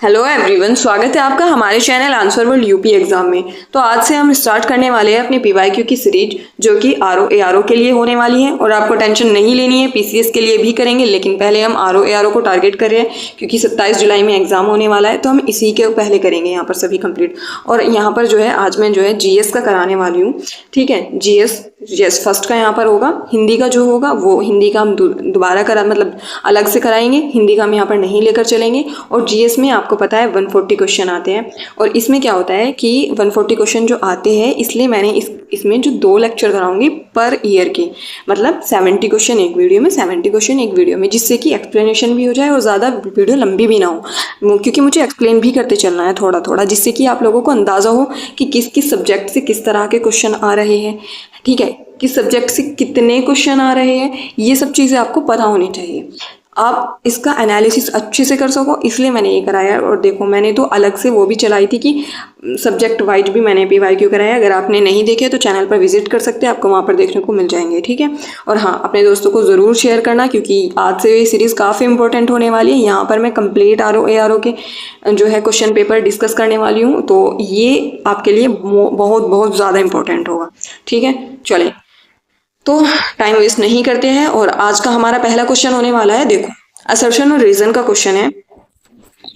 Hello everyone, स्वागत है आपका हमारे channel answer world UP exam में। तो आज से हम स्टार्ट करने वाले हैं अपनी पीवाईक्यू की सीरीज, जो कि आरओ एआरओ के लिए होने वाली है। और आपको टेंशन नहीं लेनी है, पीसीएस के लिए भी करेंगे, लेकिन पहले हम आरओ एआरओ को टारगेट कर रहे हैं क्योंकि 27 जुलाई में एग्जाम होने वाला है। तो हम इसी के पहले करेंगे यहाँ पर सभी कंप्लीट। और यहाँ पर जो है आज मैं जो है जीएस का कराने वाली हूँ। ठीक है, जीएस फर्स्ट का यहाँ पर होगा। हिंदी का जो होगा वो हिंदी का हम दोबारा मतलब अलग से कराएंगे। हिंदी का हम यहाँ पर नहीं लेकर चलेंगे। और जीएस में आपको पता है 140 क्वेश्चन आते हैं। और इसमें क्या होता है कि 140 क्वेश्चन जो आते हैं, इसलिए मैंने इसमें जो 2 लेक्चर कराऊंगी पर ईयर के, मतलब 70 क्वेश्चन एक वीडियो में, 70 क्वेश्चन एक वीडियो में, जिससे कि एक्सप्लेनेशन भी हो जाए और ज़्यादा वीडियो लंबी भी ना हो, क्योंकि मुझे एक्सप्लेन भी करते चलना है थोड़ा थोड़ा, जिससे कि आप लोगों को अंदाज़ा हो कि किस किस सब्जेक्ट से किस तरह के क्वेश्चन आ रहे हैं। ठीक है, किस सब्जेक्ट से कितने क्वेश्चन आ रहे हैं, ये सब चीज़ें आपको पता होनी चाहिए। आप इसका एनालिसिस अच्छे से कर सको, इसलिए मैंने ये कराया। और देखो, मैंने तो अलग से वो भी चलाई थी कि सब्जेक्ट वाइज भी मैंने पीवाईक्यू कराया। अगर आपने नहीं देखे तो चैनल पर विजिट कर सकते हैं, आपको वहाँ पर देखने को मिल जाएंगे। ठीक है, और हाँ, अपने दोस्तों को ज़रूर शेयर करना, क्योंकि आज से ये सीरीज़ काफ़ी इंपॉर्टेंट होने वाली है। यहाँ पर मैं कंप्लीट आरओ एआरओ के जो है क्वेश्चन पेपर डिस्कस करने वाली हूँ, तो ये आपके लिए बहुत बहुत ज़्यादा इंपॉर्टेंट होगा। ठीक है, चलें तो टाइम वेस्ट नहीं करते हैं। और आज का हमारा पहला क्वेश्चन होने वाला है, देखो, असर्शन और रीजन का क्वेश्चन है।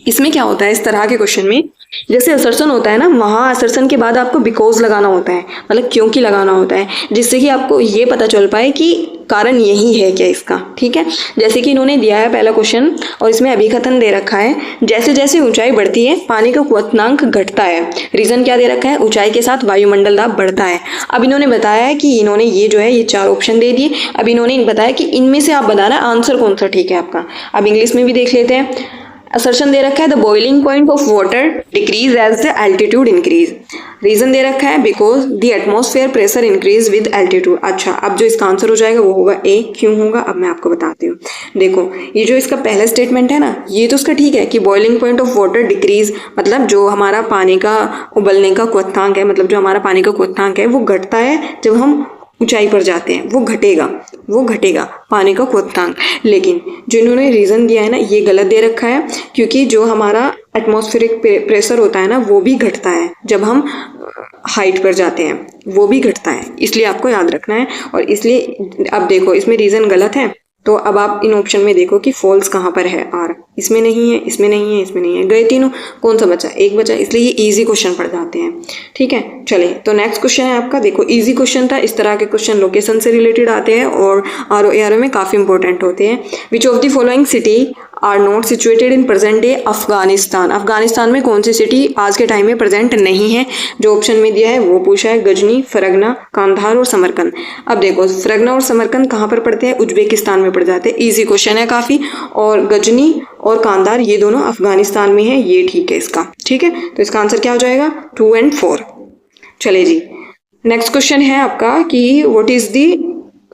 इसमें क्या होता है, इस तरह के क्वेश्चन में जैसे असर्शन होता है ना, वहाँ असर्शन के बाद आपको बिकॉज लगाना होता है, मतलब क्योंकि लगाना होता है, जिससे कि आपको ये पता चल पाए कि कारण यही है क्या इसका। ठीक है, जैसे कि इन्होंने दिया है पहला क्वेश्चन, और इसमें अभिकथन दे रखा है, जैसे जैसे ऊंचाई बढ़ती है पानी का क्वथनांक घटता है। रीजन क्या दे रखा है, ऊंचाई के साथ वायुमंडल दाब बढ़ता है। अब इन्होंने बताया है कि इन्होंने ये जो है ये 4 ऑप्शन दे दिए। अब इन्होंने बताया कि इनमें से आप बताना आंसर कौन सा ठीक है आपका। अब इंग्लिश में भी देख लेते हैं। असर्शन दे रखा है, the boiling point of water decrease as the altitude increase. Reason दे रखा है, because the atmosphere pressure increase with altitude. अच्छा, अब जो इसका आंसर हो जाएगा वो होगा ए। क्यों होगा, अब मैं आपको बताती हूँ। देखो, ये जो इसका पहला स्टेटमेंट है ना, ये तो उसका ठीक है कि boiling point of water decrease, मतलब जो हमारा पानी का उबलने का क्वथनांक है, मतलब जो हमारा पानी का क्वथनांक है वो घटता है जब हम ऊंचाई पर जाते हैं, वो घटेगा पानी का क्वथनांक। लेकिन जो इन्होंने रीज़न दिया है ना, ये गलत दे रखा है, क्योंकि जो हमारा एटमॉस्फेरिक प्रेशर होता है ना, वो भी घटता है जब हम हाइट पर जाते हैं, वो भी घटता है, इसलिए आपको याद रखना है। और इसलिए अब देखो, इसमें रीज़न गलत है, तो अब आप इन ऑप्शन में देखो कि फॉल्स कहाँ पर है। आर इसमें नहीं है, इसमें नहीं है, इसमें नहीं है, गए तीनों, कौन सा बचा, एक बचा, इसलिए ये इजी क्वेश्चन पड़ जाते हैं। ठीक है, चलिए तो नेक्स्ट क्वेश्चन है आपका। देखो, इजी क्वेश्चन था। इस तरह के क्वेश्चन लोकेशन से रिलेटेड आते हैं और आरओ एआरओ में काफ़ी इंपॉर्टेंट होते हैं। Which of the following city are not situated in present day Afghanistan. Afghanistan में कौन सी सिटी आज के टाइम में प्रेजेंट नहीं है। जो ऑप्शन में दिया है वो पूछा है, गजनी, फरगना, कांधार और समरकंद। अब देखो, फरगना और समरकंद कहाँ पर पड़ते हैं, उज्बेकिस्तान में पड़ जाते हैं। इजी क्वेश्चन है काफ़ी। और गजनी और कांधार ये दोनों अफगानिस्तान में है, ये ठीक है इसका। ठीक है, तो इसका आंसर क्या हो जाएगा, 2 और 4। चले जी, नेक्स्ट क्वेश्चन है आपका कि what is the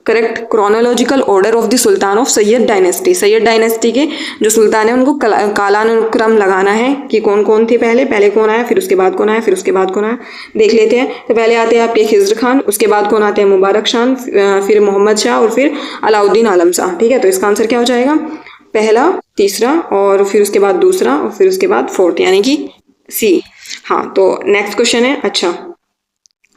correct chronological order of the sultan of Syed dynasty. Syed dynasty के जो सुल्तान है उनको कालानुक्रम लगाना है कि कौन कौन थे, पहले कौन आया, फिर उसके बाद कौन आया, फिर उसके बाद कौन आया, देख लेते हैं। तो पहले आते हैं आपके खिज़्र खान, उसके बाद कौन आते हैं, मुबारक शाह, फिर मोहम्मद शाह और फिर अलाउद्दीन आलम शाह। ठीक है, तो इसका आंसर क्या हो जाएगा, पहला, तीसरा और फिर उसके बाद दूसरा और फिर उसके बाद 4th, यानी कि सी। हाँ, तो नेक्स्ट क्वेश्चन है। अच्छा,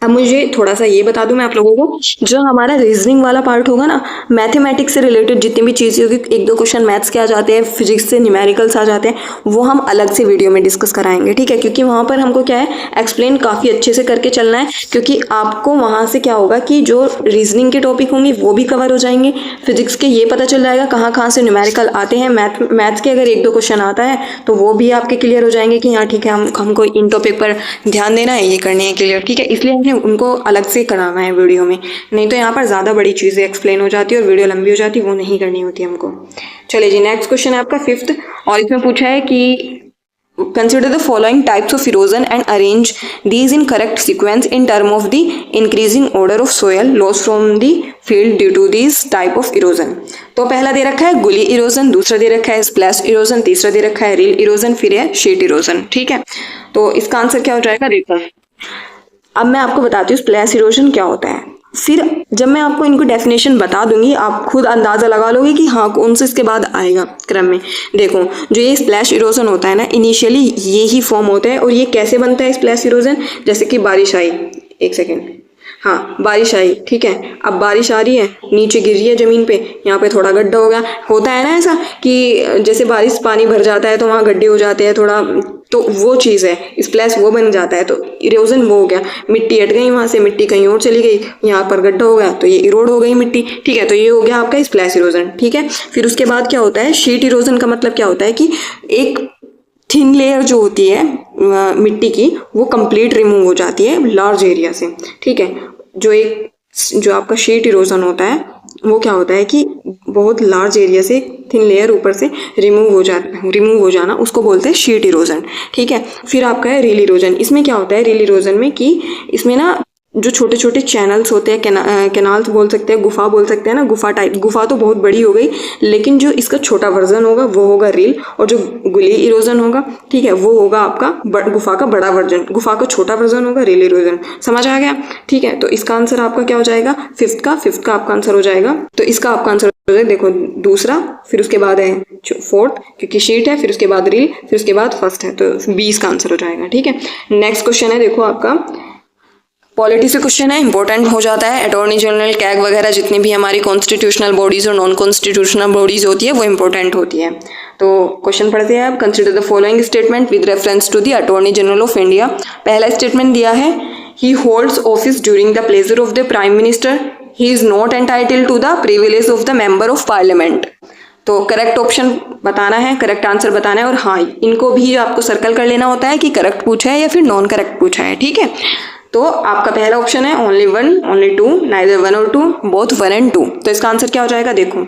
अब मुझे थोड़ा सा ये बता दूं मैं आप लोगों को, जो हमारा रीजनिंग वाला पार्ट होगा ना, मैथमेटिक्स से रिलेटेड जितनी भी चीज़ें होगी, 1-2 क्वेश्चन मैथ्स के आ जाते हैं, फिजिक्स से न्यूमेरिकल्स आ जाते हैं, वो हम अलग से वीडियो में डिस्कस कराएंगे। ठीक है, क्योंकि वहाँ पर हमको क्या है, एक्सप्लेन काफ़ी अच्छे से करके चलना है, क्योंकि आपको वहाँ से क्या होगा कि जो रीजनिंग के टॉपिक होंगे वो भी कवर हो जाएंगे, फिजिक्स के ये पता चल जाएगा कहाँ कहाँ से न्यूमेरिकल आते हैं, मैथ्स के अगर 1-2 क्वेश्चन आता है तो वो भी आपके क्लियर हो जाएंगे कि हाँ ठीक है, हमको इन टॉपिक पर ध्यान देना है, ये करने है क्लियर। ठीक है, इसलिए हमने उनको अलग से कराना है वीडियो में, नहीं तो यहाँ पर ज़्यादा बड़ी चीज़ें एक्सप्लेन हो जाती है और वीडियो लंबी हो जाती है, वो नहीं करनी होती हमको। चलिए जी, नेक्स्ट क्वेश्चन है आपका 5th, और इसमें पूछा है कि consider the following types of erosion and arrange these in correct sequence in term of the increasing order of soil loss from the field due to these type of erosion। तो पहला दे रखा है गुली इरोजन, दूसरा दे रखा है splash erosion, तीसरा दे रखा है रील इरोजन, फिर है शीट इरोजन। ठीक है, तो इसका आंसर क्या हो जाएगा, देखो अब मैं आपको बताती हूँ स्प्लैश इरोजन क्या होता है। फिर जब मैं आपको इनको डेफिनेशन बता दूंगी आप खुद अंदाज़ा लगा लोगे कि हाँ कौन सा इसके बाद आएगा क्रम में। देखो जो ये स्प्लैश इरोजन होता है ना, इनिशियली ये ही फॉर्म होता है। और ये कैसे बनता है स्प्लैश इरोजन? जैसे कि बारिश आई, एक सेकेंड, हाँ बारिश आई, ठीक है, अब बारिश आ रही है, नीचे गिर रही है ज़मीन पे, यहाँ पे थोड़ा गड्ढा हो गया, होता है ना ऐसा कि जैसे बारिश पानी भर जाता है तो वहाँ गड्ढे हो जाते हैं थोड़ा, तो वो चीज़ है, स्प्लैश वो बन जाता है। तो इरोजन वो हो गया, मिट्टी हट गई वहाँ से, मिट्टी कहीं और चली गई, यहाँ पर गड्ढा हो गया तो ये इरोड हो गई मिट्टी, ठीक है। तो ये हो गया आपका स्प्लैश इरोजन, ठीक है। फिर उसके बाद क्या होता है, शीट इरोजन का मतलब क्या होता है कि एक थिन लेयर जो होती है मिट्टी की वो कंप्लीट रिमूव हो जाती है लार्ज एरिया से, ठीक है। जो आपका शीट इरोजन होता है वो क्या होता है कि बहुत लार्ज एरिया से थिन लेयर ऊपर से रिमूव हो जाना, उसको बोलते हैं शीट इरोजन, ठीक है। फिर आपका है रील इरोजन। इसमें क्या होता है रील इरोजन में कि इसमें ना जो छोटे छोटे चैनल्स होते हैं, कैनाल्स बोल सकते हैं, गुफा बोल सकते हैं ना, गुफा टाइप, गुफा तो बहुत बड़ी हो गई, लेकिन जो इसका छोटा वर्जन होगा वो होगा रील, और जो गुली इरोजन होगा, ठीक है, वो होगा आपका गुफा का बड़ा वर्जन, गुफा का छोटा वर्जन होगा रील इरोजन। समझ आ गया, ठीक है। तो इसका आंसर आपका क्या हो जाएगा, फिफ्थ का आपका आंसर हो जाएगा। तो इसका आपका आंसर हो जाएगा, देखो दूसरा, फिर उसके बाद है फोर्थ, क्योंकि शीट है, फिर उसके बाद रील, फिर उसके बाद फर्स्ट है, तो 20 का आंसर हो जाएगा, ठीक है। नेक्स्ट क्वेश्चन है, देखो आपका पॉलिटी से क्वेश्चन है, इंपॉर्टेंट हो जाता है। अटॉर्नी जनरल, कैग वगैरह जितनी भी हमारी कॉन्स्टिट्यूशनल बॉडीज और नॉन कॉन्स्टिट्यूशनल बॉडीज होती है वो इंपॉर्टेंट होती है। तो क्वेश्चन पढ़ते हैं आप। Consider the following statement with reference to the attorney general of India. पहला स्टेटमेंट दिया है, he holds office during the pleasure of the prime minister, he is not entitled to the privilege of the member of parliament. तो correct option बताना है, correct answer बताना है, और हाँ इनको भी आपको सर्कल कर लेना होता है कि करेक्ट पूछा है या फिर नॉन करेक्ट पूछा है, ठीक है। तो आपका पहला ऑप्शन है only one, only two, neither one और टू, बोथ वन एंड टू। तो इसका आंसर क्या हो जाएगा, देखो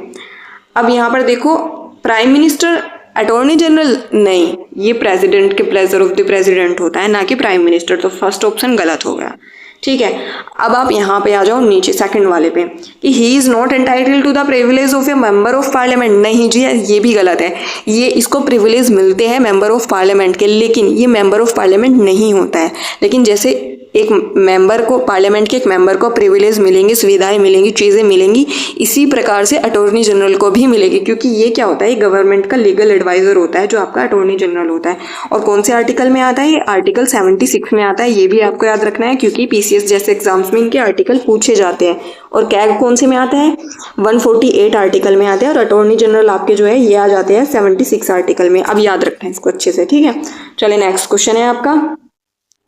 अब यहाँ पर देखो, प्राइम मिनिस्टर अटॉर्नी जनरल नहीं, ये प्रेसिडेंट के प्लेजर ऑफ द प्रेसिडेंट होता है, ना कि प्राइम मिनिस्टर। तो फर्स्ट ऑप्शन गलत हो गया, ठीक है। अब आप यहाँ पे आ जाओ नीचे सेकंड वाले पे कि he is not entitled to the privilege of a member of parliament. नहीं जी, ये भी गलत है। ये इसको प्रिविलेज मिलते हैं मेंबर ऑफ पार्लियामेंट के, लेकिन ये मेंबर ऑफ पार्लियामेंट नहीं होता है। लेकिन जैसे एक मेंबर को, पार्लियामेंट के एक मेंबर को प्रिविलेज मिलेंगे, सुविधाएं मिलेंगी, चीज़ें मिलेंगी, इसी प्रकार से अटॉर्नी जनरल को भी मिलेगी, क्योंकि ये क्या होता है, गवर्नमेंट का लीगल एडवाइजर होता है जो आपका अटॉर्नी जनरल होता है। और कौन से आर्टिकल में आता है, ये आर्टिकल 76 में आता है। ये भी आपको याद रखना है, क्योंकि पीसीएस जैसे एग्जाम्स में इनके आर्टिकल पूछे जाते हैं। और कैग कौन से में आता है, 148 आर्टिकल में आते हैं, और अटॉर्नी जनरल आपके जो है ये आ जाते हैं 76 आर्टिकल में। अब याद रखना है इसको अच्छे से, ठीक है। चलिए नेक्स्ट क्वेश्चन है आपका,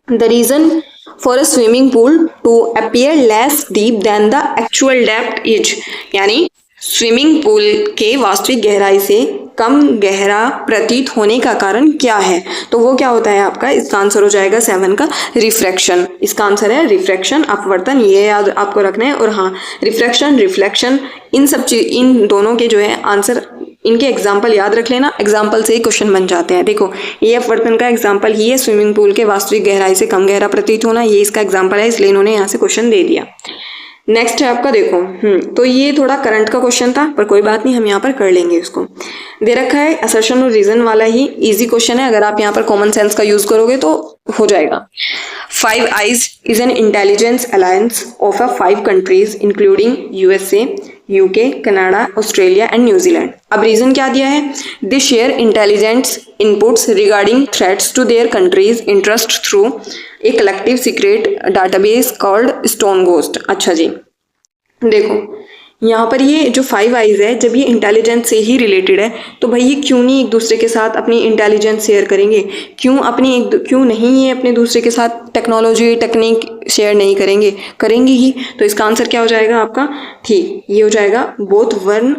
the reason for a swimming pool to appear less deep than the actual depth is, यानी स्विमिंग पूल के वास्तविक गहराई से कम गहरा प्रतीत होने का कारण क्या है। तो वो क्या होता है आपका, इसका आंसर हो जाएगा 7 का रिफ्रैक्शन। इसका आंसर है रिफ्रैक्शन, अपवर्तन, ये याद आपको रखना है। और हाँ, रिफ्रैक्शन, रिफ्लेक्शन, इन सब चीज, इन दोनों के जो है आंसर, इनके एग्जाम्पल याद रख लेना, एग्जाम्पल से ही क्वेश्चन बन जाते हैं। देखो ये अपवर्तन का एग्जाम्पल ही है, स्विमिंग पूल के वास्तविक गहराई से कम गहरा प्रतीत होना, ये इसका एग्जाम्पल है, इसलिए इन्होंने यहाँ से क्वेश्चन दे दिया। नेक्स्ट है आपका, देखो तो ये थोड़ा करंट का क्वेश्चन था, पर कोई बात नहीं, हम यहाँ पर कर लेंगे इसको। दे रखा है असर्शन और रीजन वाला ही इजी क्वेश्चन है, अगर आप यहाँ पर कॉमन सेंस का यूज करोगे तो हो जाएगा। 5 eyes is an intelligence alliance of 5 countries including USA, UK, Canada, Australia and New Zealand. अब रीजन क्या दिया है, दे share intelligence inputs regarding threats to their countries interest through a collective secret database called stone ghost. अच्छा जी, देखो यहाँ पर ये जो 5 आइज है, जब ये इंटेलिजेंस से ही रिलेटेड है, तो भाई ये क्यों नहीं एक दूसरे के साथ अपनी इंटेलिजेंस शेयर करेंगे, क्यों नहीं ये अपने दूसरे के साथ टेक्नोलॉजी टेक्निक शेयर नहीं करेंगे, करेंगे ही। तो इसका आंसर क्या हो जाएगा आपका, ठीक ये हो जाएगा बोथ वन,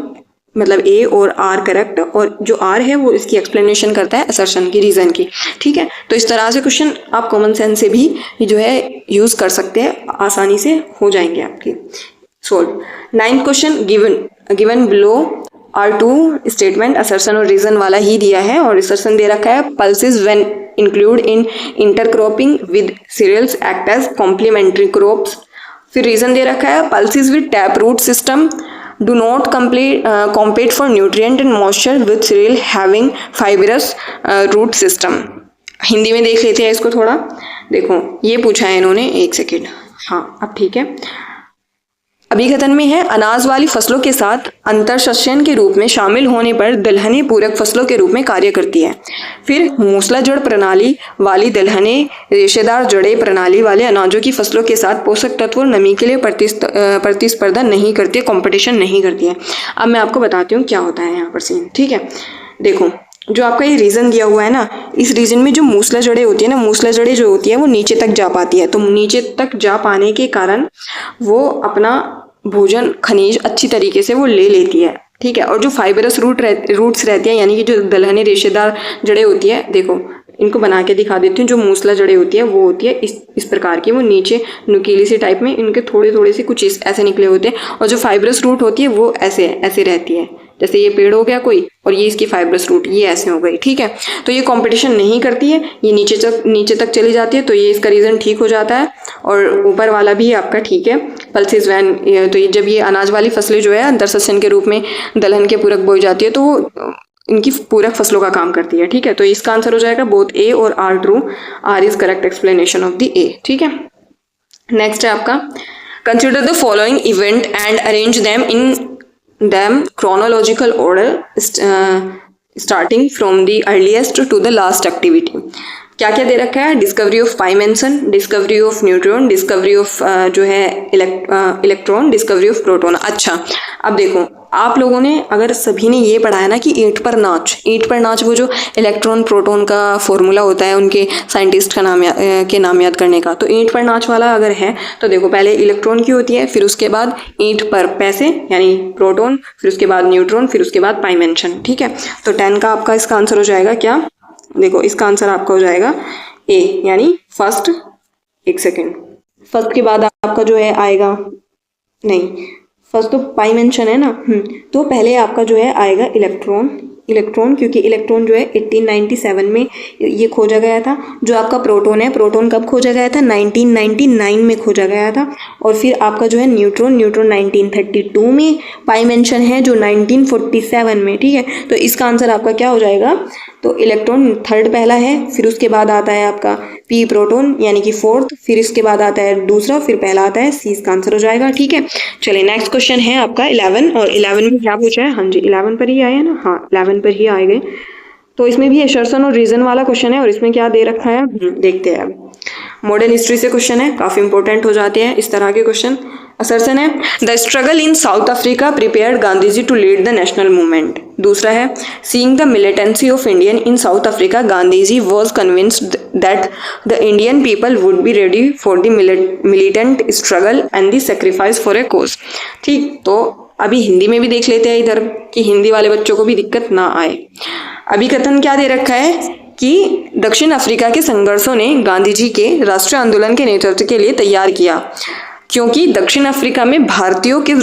मतलब ए और आर करेक्ट, और जो आर है वो इसकी एक्सप्लेनेशन करता है असर्शन की, रीजन की, ठीक है। तो इस तरह से क्वेश्चन आप कॉमन सेंस से भी जो है यूज कर सकते हैं, आसानी से हो जाएंगे आपके solve. 9th question, given below are 2 statement, assertion और रीजन वाला ही दिया है, और असर्शन दे रखा है pulses when include in intercropping with cereals act as complementary crops. फिर रीजन दे रखा है pulses with tap root system do not compete for nutrient and moisture with cereal having fibrous root system। Hindi में देख लेते हैं इसको थोड़ा। देखो ये पूछा है इन्होंने, एक सेकेंड, हाँ अब ठीक है। अभी कथन में है अनाज वाली फसलों के साथ अंतरशस्यन के रूप में शामिल होने पर दलहनें पूरक फसलों के रूप में कार्य करती है। फिर मूसला जड़ प्रणाली वाली दलहनें रेशेदार जड़े प्रणाली वाले अनाजों की फसलों के साथ पोषक तत्व और नमी के लिए प्रतिस्पर्धा नहीं करती है, कॉम्पिटिशन नहीं करती है। अब मैं आपको बताती हूँ क्या होता है यहाँ पर सीन, ठीक है। देखो जो आपका ये रीजन दिया हुआ है ना, इस रीजन में जो मूसला जड़ें होती है ना, मूसला जड़ें जो होती है वो नीचे तक जा पाती है, तो नीचे तक जा पाने के कारण वो अपना भोजन खनिज अच्छी तरीके से वो ले लेती है, ठीक है। और जो फाइबरस रूट्स रहती हैं, यानी कि जो दलहनी रेशेदार जड़ें होती है, देखो इनको बना के दिखा देती हूँ। जो मूसला जड़ें होती है वो होती है इस प्रकार की, वो नीचे नुकीली सी टाइप में, इनके थोड़े थोड़े से कुछ ऐसे निकले होते हैं। और जो फाइबरस रूट होती है वो ऐसे ऐसे रहती है, जैसे ये पेड़ हो गया कोई और ये इसकी फाइबरस रूट ये ऐसे हो गई, ठीक है। तो ये कंपटीशन नहीं करती है, ये नीचे तक चली जाती है, तो ये इसका रीज़न ठीक हो जाता है। और ऊपर वाला भी आपका ठीक है, पल्सेस वैन, तो ये जब ये अनाज वाली फसलें जो है अंतरशस्यन के रूप में दलहन के पूरक बोई जाती है तो वो इनकी पूरक फसलों का काम करती है, ठीक है। तो इसका आंसर हो जाएगा बोथ ए और R true, R is correct explanation of the A, ठीक है। नेक्स्ट है आपका consider the following event and arrange them in them chronological order starting from the earliest to the last activity। क्या क्या दे रखा है? Discovery of pi meson, discovery of neutron, discovery of जो है इलेक्ट्रॉन, डिस्कवरी ऑफ प्रोटॉन। अच्छा अब देखो आप लोगों ने अगर सभी ने ये पढ़ा है ना कि ईंट पर नाच वो जो इलेक्ट्रॉन प्रोटॉन का फॉर्मूला होता है उनके साइंटिस्ट का नाम याद करने का, तो ईंट पर नाच वाला अगर है तो देखो पहले इलेक्ट्रॉन की होती है, फिर उसके बाद ईंट पर पैसे यानी प्रोटॉन, फिर उसके बाद न्यूट्रॉन, फिर उसके बाद पाइमेंशन, ठीक है। तो 10 का आपका इसका आंसर हो जाएगा क्या? देखो इसका आंसर आपका हो जाएगा ए, यानी फर्स्ट, एक सेकेंड, फर्स्ट के बाद आपका जो है आएगा, नहीं फर्स्ट तो पाई मेंशन है ना, तो पहले आपका जो है आएगा इलेक्ट्रॉन, क्योंकि इलेक्ट्रॉन जो है 1897 में ये खोजा गया था। जो आपका प्रोटॉन है, प्रोटॉन कब खोजा गया था? 1999 में खोजा गया था। और फिर आपका जो है न्यूट्रॉन 1932 में, पाई मेंशन है जो 1947 में, ठीक है। तो इसका आंसर आपका क्या हो जाएगा? तो इलेक्ट्रॉन थर्ड पहला है, फिर उसके बाद आता है आपका पी प्रोटॉन यानी कि फोर्थ, फिर इसके बाद आता है दूसरा, फिर पहला आता है सी, इसका आंसर हो जाएगा, ठीक है। चलिए नेक्स्ट क्वेश्चन है आपका 11, और 11 में क्या पूछा है? हाँ जी 11 पर ही आए हैं ना, हाँ 11 पर ही आए गए। तो इसमें भी असर्शन और रीजन वाला क्वेश्चन है, और इसमें क्या दे रखा है देखते हैं। अब मॉडर्न हिस्ट्री से क्वेश्चन है, काफी इंपॉर्टेंट हो जाते हैं इस तरह के क्वेश्चन। असर्शन है the struggle in South Africa prepared Gandhi ji to lead the national movement. दूसरा है seeing the militancy of Indian in South Africa Gandhi ji was convinced that the Indian people would be ready for the militant struggle and the sacrifice for a cause. ठीक, तो अभी हिंदी में भी देख लेते हैं इधर कि हिंदी वाले बच्चों को भी दिक्कत ना आए। अभी कथन क्या दे रखा है कि दक्षिण अफ्रीका के संघर्षों ने गांधी जी के राष्ट्रीय आंदोलन के नेतृत्व के लिए तैयार किया, क्योंकि दक्षिण अफ्रीका में भारतीयों के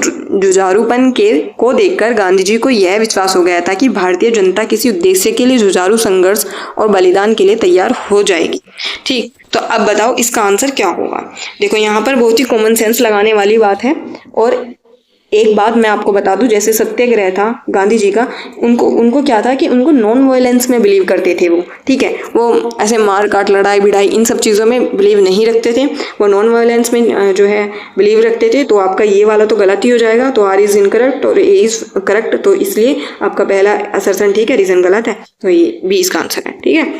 जुझारूपन को देखकर गांधी जी को यह विश्वास हो गया था कि भारतीय जनता किसी उद्देश्य के लिए जुझारू संघर्ष और बलिदान के लिए तैयार हो जाएगी। ठीक, तो अब बताओ इसका आंसर क्या होगा। देखो यहाँ पर बहुत ही कॉमन सेंस लगाने वाली बात है। और एक बात मैं आपको बता दूं, जैसे सत्याग्रह था गांधी जी का, उनको क्या था कि उनको नॉन वायलेंस में बिलीव करते थे वो, ठीक है। वो ऐसे मार काट लड़ाई भिड़ाई इन सब चीज़ों में बिलीव नहीं रखते थे, वो नॉन वायलेंस में जो है बिलीव रखते थे। तो आपका ये वाला तो गलत ही हो जाएगा, तो आर इज इनकरेक्ट और ए इज करेक्ट, तो इसलिए आपका पहला असर्शन ठीक है, रीजन गलत है, तो ये बी इसका आंसर है, ठीक है।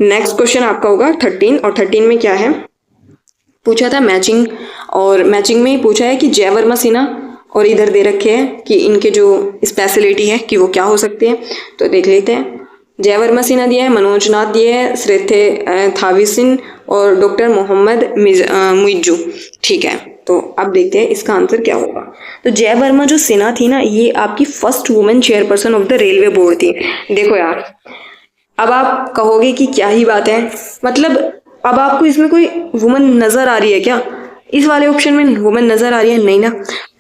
नेक्स्ट क्वेश्चन आपका होगा 13, और 13 में क्या है पूछा था मैचिंग, और मैचिंग में ही पूछा है कि जय वर्मा सिन्हा, और इधर दे रखे हैं कि इनके जो स्पेशलिटी है कि वो क्या हो सकते हैं, तो देख लेते हैं। जय वर्मा सिन्हा दिया है, मनोज नाथ दिए है, श्रेथे थाविसिन और डॉक्टर मोहम्मद मुइज्जू, ठीक है। तो अब देखते हैं इसका आंसर क्या होगा। तो जय वर्मा जो सिन्हा थी ना, ये आपकी first women chairperson of the railway board थी। देखो यार, अब आप कहोगे कि क्या ही बात है, मतलब अब आपको इसमें कोई वुमन नजर आ रही है क्या? इस वाले ऑप्शन में वुमेन नजर आ रही है? नहीं ना।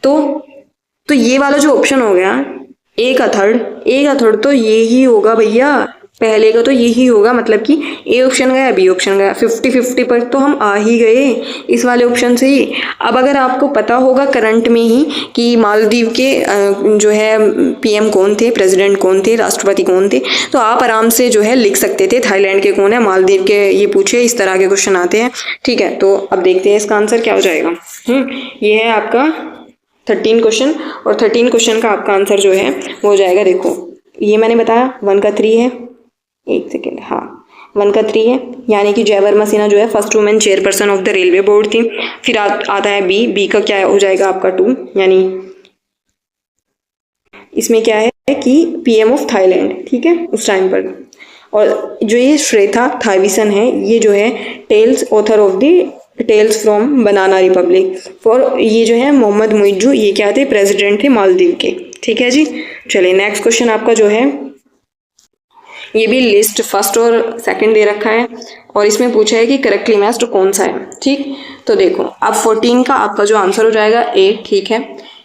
तो ये वाला जो ऑप्शन हो गया ए का थर्ड तो ये ही होगा भैया, पहले का तो यही होगा, मतलब कि ए ऑप्शन गया बी ऑप्शन गया, 50-50 पर तो हम आ ही गए इस वाले ऑप्शन से ही। अब अगर आपको पता होगा करंट में ही कि मालदीव के जो है पीएम कौन थे, प्रेसिडेंट कौन थे, राष्ट्रपति कौन थे, तो आप आराम से जो है लिख सकते थे थाईलैंड के कौन है, मालदीव के ये पूछे, इस तरह के क्वेश्चन आते हैं, ठीक है। तो अब देखते हैं इसका आंसर क्या हो जाएगा। ये है आपका 13 क्वेश्चन, और 13 क्वेश्चन का आपका आंसर जो है वो हो जाएगा, देखो ये मैंने बताया 1 का 3 है, एक सेकेंड, हाँ 1 का 3 है, यानी कि जयवर्मा सिन्हा जो है first women chairperson of the railway board थी। फिर आता है बी का क्या हो जाएगा आपका 2, यानी इसमें क्या है कि पीएम ऑफ थाईलैंड, ठीक है, उस टाइम पर। और जो ये श्वेता थाईविसन है, ये जो है tales author of the tales from banana republic, और ये जो है मोहम्मद मुइज्जू, ये क्या थे, प्रेसिडेंट थे मालदीव के, ठीक है जी। चलिए नेक्स्ट क्वेश्चन आपका जो है, ये भी लिस्ट फर्स्ट और सेकंड दे रखा है, और इसमें पूछा है कि करेक्टली मैच्ड कौन सा है, ठीक। तो देखो अब 14 का आपका जो आंसर हो जाएगा ए, ठीक है,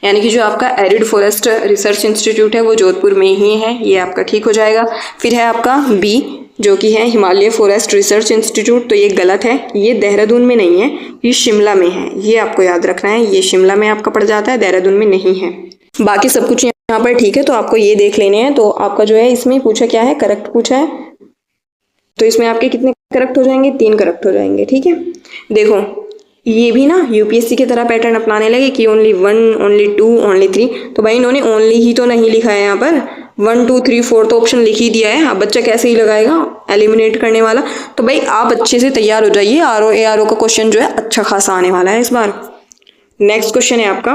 यानी कि जो आपका एरिड फॉरेस्ट रिसर्च इंस्टीट्यूट है वो जोधपुर में ही है, ये आपका ठीक हो जाएगा। फिर है आपका बी जो कि है हिमालय फॉरेस्ट रिसर्च इंस्टीट्यूट, तो ये गलत है, ये देहरादून में नहीं है, ये शिमला में है, ये आपको याद रखना है, ये शिमला में आपका पड़ जाता है, देहरादून में नहीं है। बाकी सब कुछ यहाँ पर ठीक है, तो आपको ये देख लेने हैं। तो आपका जो है इसमें पूछा क्या है, करेक्ट पूछा है, तो इसमें आपके कितने करेक्ट हो जाएंगे, 3 करेक्ट हो जाएंगे, ठीक है। देखो ये भी ना यूपीएससी की तरह पैटर्न अपनाने लगे कि ओनली 1, ओनली 2, ओनली 3, तो भाई इन्होंने ओनली ही तो नहीं लिखा है यहाँ पर, 1 2 3 4 तो ऑप्शन लिख ही दिया है। अब बच्चा कैसे ही लगाएगा एलिमिनेट करने वाला, तो भाई आप अच्छे से तैयार हो जाइए, आरओ का क्वेश्चन जो है अच्छा खासा आने वाला है इस बार। नेक्स्ट क्वेश्चन है आपका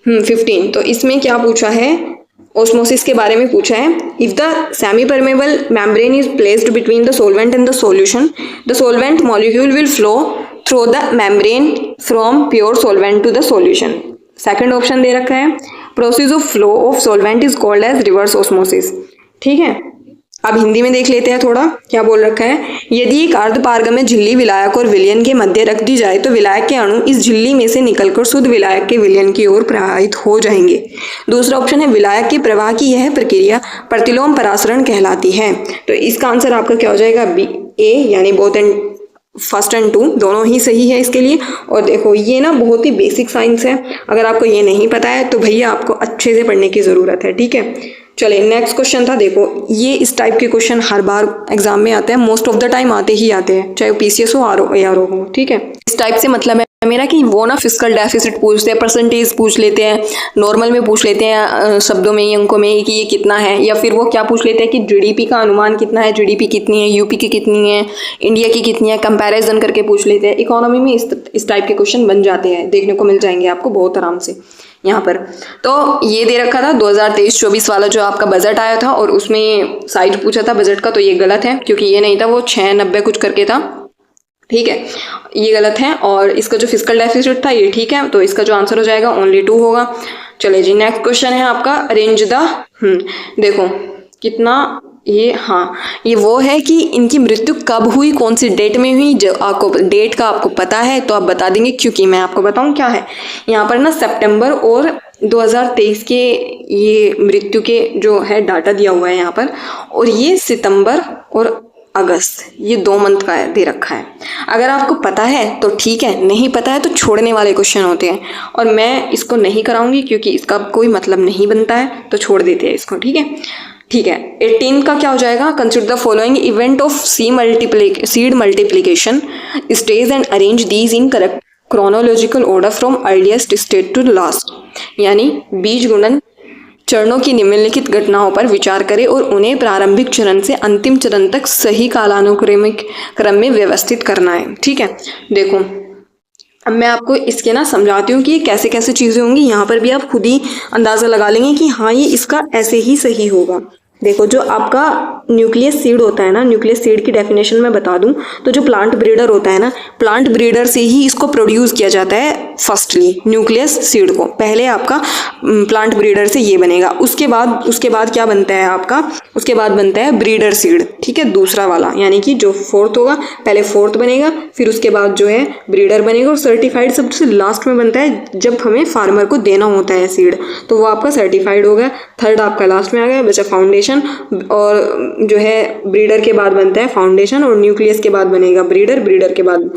15, तो इसमें क्या पूछा है, ऑस्मोसिस के बारे में पूछा है। If the semi permeable membrane is placed between the solvent and the solution, the solvent molecule will flow through the membrane from pure solvent to the solution. Second option दे रखा है, process of flow of solvent is called as reverse osmosis, ठीक है। अब हिंदी में देख लेते हैं थोड़ा क्या बोल रखा है। यदि एक अर्धपारगम्य झिल्ली विलायक और विलयन के मध्य रख दी जाए तो विलायक के अणु इस झिल्ली में से निकलकर शुद्ध विलायक के विलयन की ओर प्रवाहित हो जाएंगे। दूसरा ऑप्शन है, विलायक के प्रवाह की यह प्रक्रिया प्रतिलोम परासरण कहलाती है। तो इसका आंसर आपका क्या हो जाएगा, बी ए, यानी बोथ एंड फर्स्ट एंड 2 दोनों ही सही है इसके लिए। और देखो ये ना बहुत ही बेसिक साइंस है, अगर आपको ये नहीं पता है तो भैया आपको अच्छे से पढ़ने की ज़रूरत है, ठीक है। चलिए नेक्स्ट क्वेश्चन था, देखो ये इस टाइप के क्वेश्चन हर बार एग्जाम में आते हैं, मोस्ट ऑफ द टाइम आते ही आते हैं, चाहे वो पीसीएस हो आरओ हो, ठीक है। इस टाइप से मतलब है मेरा कि वो ना फिस्कल डेफिसिट पूछते हैं, परसेंटेज पूछ लेते हैं, नॉर्मल में पूछ लेते हैं शब्दों में, अंकों में कि ये कितना है, या फिर वो क्या पूछ लेते हैं कि जीडीपी का अनुमान कितना है, जीडीपी कितनी है, यूपी की कितनी है, इंडिया की कितनी है, कंपैरिजन करके पूछ लेते हैं। इकोनॉमी में इस टाइप के क्वेश्चन बन जाते हैं, देखने को मिल जाएंगे आपको बहुत आराम से यहाँ पर। तो ये दे रखा था 2023-24 वाला जो आपका बजट आया था, और उसमें साइज पूछा था बजट का, तो ये गलत है क्योंकि ये नहीं था, वो 690 कुछ करके था, ठीक है, ये गलत है। और इसका जो फिस्कल डेफिसिट था ये ठीक है, तो इसका जो आंसर हो जाएगा ओनली 2 होगा। चलिए जी नेक्स्ट क्वेश्चन है आपका, अरेंज द देखो कितना ये, हाँ ये वो है कि इनकी मृत्यु कब हुई, कौन सी डेट में हुई, जो आपको डेट का आपको पता है तो आप बता देंगे, क्योंकि मैं आपको बताऊं क्या है यहाँ पर ना, सितंबर और 2023 के ये मृत्यु के जो है डाटा दिया हुआ है यहाँ पर, और ये सितंबर और अगस्त ये 2 मंथ का दे रखा है। अगर आपको पता है तो ठीक है, नहीं पता है तो छोड़ने वाले क्वेश्चन होते हैं, और मैं इसको नहीं कराऊंगी क्योंकि इसका कोई मतलब नहीं बनता है, तो छोड़ देते हैं इसको, ठीक है। ठीक है 18 का क्या हो जाएगा, consider the following event of seed multiplication stage and arrange these in correct chronological order from earliest stage to last, यानी बीज गुणन चरणों की निम्नलिखित घटनाओं पर विचार करें और उन्हें प्रारंभिक चरण से अंतिम चरण तक सही कालानुक्रमिक क्रम में व्यवस्थित करना है, ठीक है। देखो अब मैं आपको इसके ना समझाती हूँ कि ये कैसे कैसे चीज़ें होंगी, यहाँ पर भी आप खुद ही अंदाज़ा लगा लेंगे कि हाँ ये इसका ऐसे ही सही होगा। देखो जो आपका न्यूक्लियस सीड होता है ना, न्यूक्लियस सीड की डेफिनेशन मैं बता दूं तो जो प्लांट ब्रीडर होता है ना, प्लांट ब्रीडर से ही इसको प्रोड्यूस किया जाता है। फर्स्टली न्यूक्लियस सीड को पहले आपका प्लांट ब्रीडर से ये बनेगा, उसके बाद क्या बनता है आपका, उसके बाद बनता है ब्रीडर सीड, ठीक है, दूसरा वाला, यानी कि जो फोर्थ होगा, पहले फोर्थ बनेगा, फिर उसके बाद जो है ब्रीडर बनेगा, और सर्टिफाइड सबसे लास्ट में बनता है जब हमें फार्मर को देना होता है सीड, तो वो आपका सर्टिफाइड हो गया। थर्ड आपका लास्ट में आ गया, बचा फाउंडेशन, और जो है ब्रीडर के बाद बनता है फाउंडेशन, और न्यूक्लियस के बाद बनेगा ब्रीडर, ब्रीडर के बाद,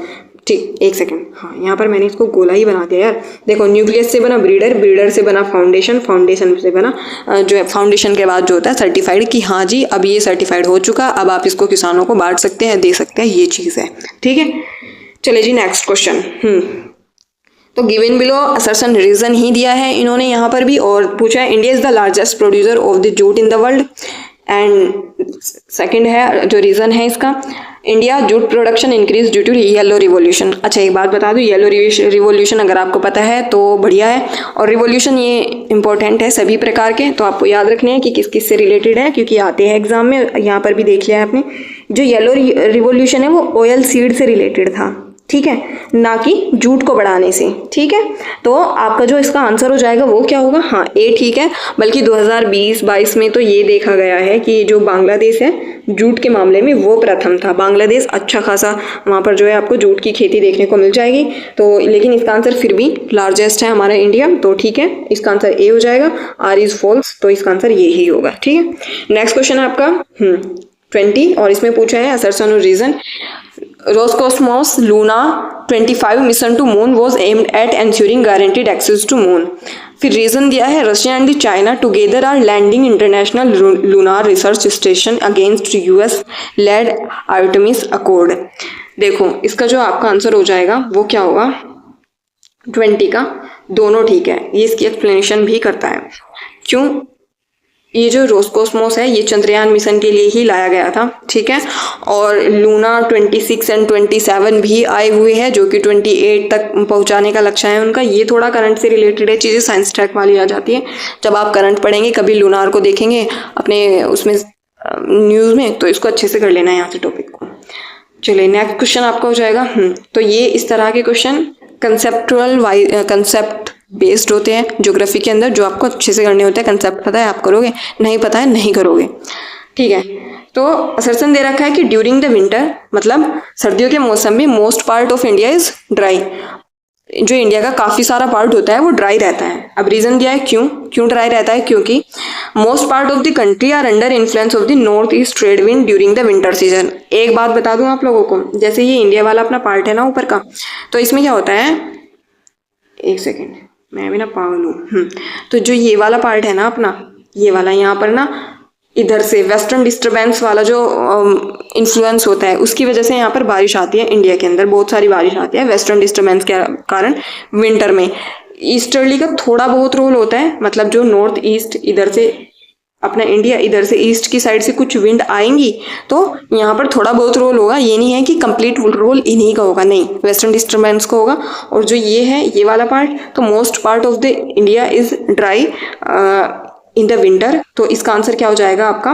ठीक एक सेकंड, हाँ यहाँ पर मैंने इसको गोला ही बना दिया यार। देखो न्यूक्लियस से बना ब्रीडर, ब्रीडर से बना फाउंडेशन, फाउंडेशन से बना जो है फाउंडेशन के बाद जो होता है सर्टिफाइड, कि हाँ जी अब ये सर्टिफाइड हो चुका, अब आप इसको किसानों को बांट सकते हैं, दे सकते हैं, ये चीज़ है, ठीक है। चलिए जी नेक्स्ट क्वेश्चन, तो गिवन बिलो असर्शन रीजन ही दिया है इन्होंने यहाँ पर भी, और पूछा है India is the largest producer of the jute in the world. And second है जो रीजन है इसका, India jute production increase due to yellow revolution. अच्छा एक बात बता दूं, येलो रिवॉल्यूशन अगर आपको पता है तो बढ़िया है, और रिवॉल्यूशन ये इंपॉर्टेंट है सभी प्रकार के, तो आपको याद रखने हैं कि किस किस से रिलेटेड है, क्योंकि आते हैं एग्जाम में। यहाँ पर भी देख लिया है आपने, जो येलो रिवॉल्यूशन है वो ऑयल सीड से रिलेटेड था, ठीक है, ना कि जूट को बढ़ाने से, ठीक है। तो आपका जो इसका आंसर हो जाएगा वो क्या होगा, हाँ ए ठीक है। बल्कि 2020-22 में तो ये देखा गया है कि जो बांग्लादेश है जूट के मामले में वो प्रथम था। बांग्लादेश अच्छा खासा वहाँ पर जो है आपको जूट की खेती देखने को मिल जाएगी। तो लेकिन इसका आंसर फिर भी लार्जेस्ट है हमारा इंडिया, तो ठीक है इसका आंसर ए हो जाएगा। आर इज फॉल्स, तो इसका आंसर ये ही होगा, ठीक है। नेक्स्ट क्वेश्चन है आपका 20, और इसमें पूछा है असर्शन और reason. Roscosmos Luna 25 mission to moon was aimed at ensuring guaranteed access to moon. फिर रीजन दिया है Russia and China together are landing international lunar research station against US led Artemis accord. देखो इसका जो आपका answer हो जाएगा वो क्या होगा, 20 का दोनों ठीक है। ये इसकी एक्सप्लेनेशन भी करता है क्यों। ये जो रोस्कोसमोस है ये चंद्रयान मिशन के लिए ही लाया गया था, ठीक है। और लूना 26 एंड 27 भी आए हुए हैं, जो कि 28 तक पहुंचाने का लक्ष्य है उनका। ये थोड़ा करंट से रिलेटेड है, चीज़ें साइंस ट्रैक वाली आ जाती है। जब आप करंट पढ़ेंगे कभी लूनार को देखेंगे अपने उसमें न्यूज़ में, तो इसको अच्छे से कर लेना है यहाँ से टॉपिक को। चलिए नेक्स्ट क्वेश्चन आपका हो जाएगा। तो ये इस तरह के क्वेश्चन कंसेप्ट बेस्ड होते हैं ज्योग्राफी के अंदर, जो आपको अच्छे से करने होते हैं। कंसेप्ट पता है आप करोगे, नहीं पता है नहीं करोगे, ठीक है। तो असर्शन दे रखा है कि ड्यूरिंग द विंटर, मतलब सर्दियों के मौसम में most part of India is dry. जो इंडिया का काफ़ी सारा पार्ट होता है वो ड्राई रहता है। अब रीज़न दिया है क्यों ड्राई रहता है, क्योंकि most part of the country are under influence of the north east trade wind during the winter season. एक बात बता दूं आप लोगों को, जैसे ये इंडिया वाला अपना पार्ट है ना ऊपर का, तो इसमें क्या होता है, एक सेकेंड मैं भी ना पागल हूँ। तो जो ये वाला पार्ट है ना अपना, ये वाला यहाँ पर ना इधर से वेस्टर्न डिस्टर्बेंस वाला जो इन्फ्लुएंस होता है उसकी वजह से यहाँ पर बारिश आती है। इंडिया के अंदर बहुत सारी बारिश आती है वेस्टर्न डिस्टर्बेंस के कारण विंटर में। ईस्टर्ली का थोड़ा बहुत रोल होता है, मतलब जो नॉर्थ ईस्ट इधर से अपना इंडिया इधर से ईस्ट की साइड से कुछ विंड आएंगी तो यहाँ पर थोड़ा बहुत रोल होगा। ये नहीं है कि कंप्लीट रोल इन्हीं का होगा, नहीं, वेस्टर्न डिस्टर्बेंस का होगा। और जो ये है ये वाला पार्ट, तो most part of the India is dry in the winter. तो इसका आंसर क्या हो जाएगा आपका,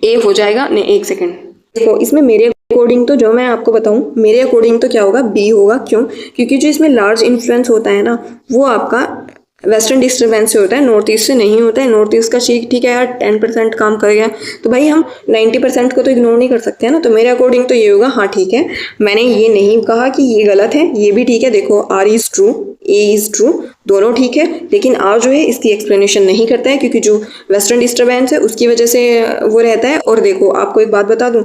ए हो जाएगा। नहीं एक सेकेंड, देखो इसमें मेरे अकॉर्डिंग तो जो मैं आपको बताऊं, मेरे अकॉर्डिंग तो क्या होगा, बी होगा। क्यों, क्योंकि जो इसमें लार्ज इन्फ्लुएंस होता है ना वो आपका वेस्टर्न डिस्टर्बेंस से होता है, नॉर्थ ईस्ट से नहीं होता है। नॉर्थ ईस्ट का ठीक है यार 10% काम कर गया, तो भाई हम 90% को तो इग्नोर नहीं कर सकते हैं ना। तो मेरे अकॉर्डिंग तो ये होगा, हाँ ठीक है। मैंने ये नहीं कहा कि ये गलत है, ये भी ठीक है। देखो R is true, A is true, दोनों ठीक है। लेकिन आर जो है इसकी एक्सप्लेनेशन नहीं करता है, क्योंकि जो वेस्टर्न डिस्टर्बेंस है उसकी वजह से वो रहता है। और देखो आपको एक बात बता दूँ,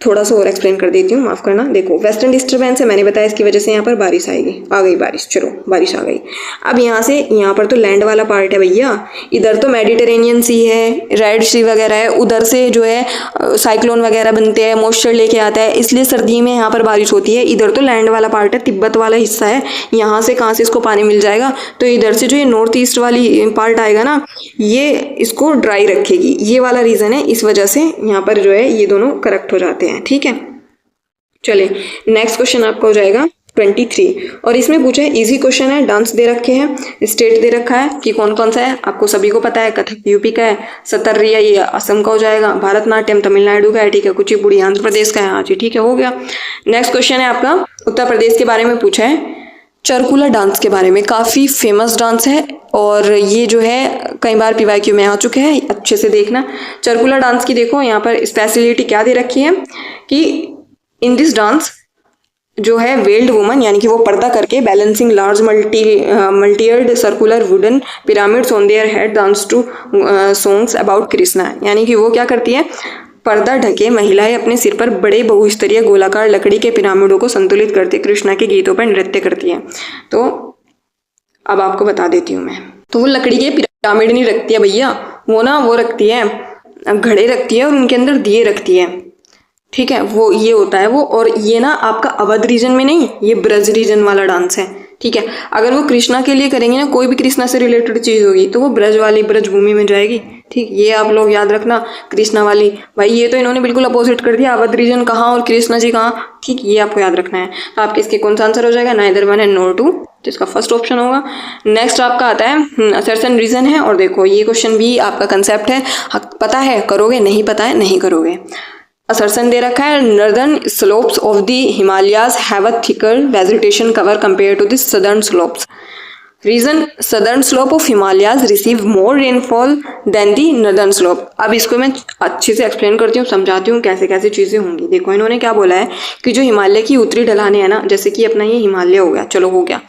थोड़ा सा और एक्सप्लेन कर देती हूँ, माफ़ करना। देखो वेस्टर्न डिस्टर्बेंस है, मैंने बताया इसकी वजह से यहाँ पर बारिश आएगी, आ गई बारिश, चलो बारिश आ गई। अब यहाँ से यहाँ पर तो लैंड वाला पार्ट है भैया, इधर तो मेडिटेरेनियन सी है, रेड सी वगैरह है, उधर से जो है साइक्लोन वगैरह बनते हैं, मॉइस्चर लेके आता है, इसलिए सर्दी में यहाँ पर बारिश होती है। इधर तो लैंड वाला पार्ट है, तिब्बत वाला हिस्सा है, यहाँ से कहाँ से इसको पानी मिल जाएगा। तो इधर से जो ये नॉर्थ ईस्ट वाली पार्ट आएगा ना, ये इसको ड्राई रखेगी। ये वाला रीज़न है, इस वजह से यहाँ पर जो है ये दोनों करेक्ट हो जाते हैं, ठीक है। चलिए नेक्स्ट क्वेश्चन आपका हो जाएगा 23, और इसमें पूछा है इजी क्वेश्चन है, डांस दे रखे हैं, स्टेट दे रखा है कि कौन कौन सा है, आपको सभी को पता है। कथक यूपी का है, सतरिया ये असम का हो जाएगा, भारतनाट्यम तमिलनाडु का है, ठीक है, कुचिपुड़ी आंध्र प्रदेश का है। हाँ जी ठीक है, हो गया। नेक्स्ट क्वेश्चन है आपका उत्तर प्रदेश के बारे में पूछा है, चरकुला डांस के बारे में। काफ़ी फेमस डांस है और ये जो है कई बार पीवाईक्यू में आ चुके हैं, अच्छे से देखना। चरकुला डांस की देखो यहाँ पर स्पेशलिटी क्या दे रखी है कि इन दिस डांस जो है वेल्ड वुमन, यानी कि वो पर्दा करके balancing large multitiered circular wooden pyramids on their head dance to songs about Krishna. यानी कि वो क्या करती है, पर्दा ढके महिलाएं अपने सिर पर बड़े बहुस्तरीय गोलाकार लकड़ी के पिरामिडों को संतुलित करते कृष्णा के गीतों पर नृत्य करती हैं। तो अब आपको बता देती हूँ मैं, तो वो लकड़ी के पिरामिड नहीं रखती है भैया, वो रखती है घड़े रखती है और उनके अंदर दिए रखती है, ठीक है, वो ये होता है वो। और ये ना आपका अवध रीजन में नहीं, ये ब्रज रीजन वाला डांस है। ठीक है, अगर वो कृष्णा के लिए करेंगे ना, कोई भी कृष्णा से रिलेटेड चीज होगी तो वो ब्रज वाली ब्रज भूमि में जाएगी। ठीक, ये आप लोग याद रखना। कृष्णा वाली, भाई ये तो इन्होंने बिल्कुल अपोजिट कर दिया, अवध रीजन कहाँ और कृष्णा जी कहाँ। ठीक, ये आपको याद रखना है। तो आपके इसके कौन सा आंसर हो जाएगा, neither one and nor two, जिसका फर्स्ट ऑप्शन होगा। नेक्स्ट आपका आता है असर्शन रीजन है। और देखो ये क्वेश्चन भी आपका कंसेप्ट है, पता है करोगे, नहीं पता है नहीं करोगे। असर्शन दे रखा है, northern slopes of the Himalayas have a thicker vegetation cover compare to the southern slopes. Reason, southern slope of Himalayas receive more rainfall than the northern slope. अब इसको मैं अच्छे से एक्सप्लेन करती हूँ, समझाती हूँ कैसे कैसे चीज़ें होंगी। देखो इन्होंने क्या बोला है कि जो हिमालय की उत्तरी ढलानें हैं ना, जैसे कि अपना ये हिमालय हो गया, चलो हो गया,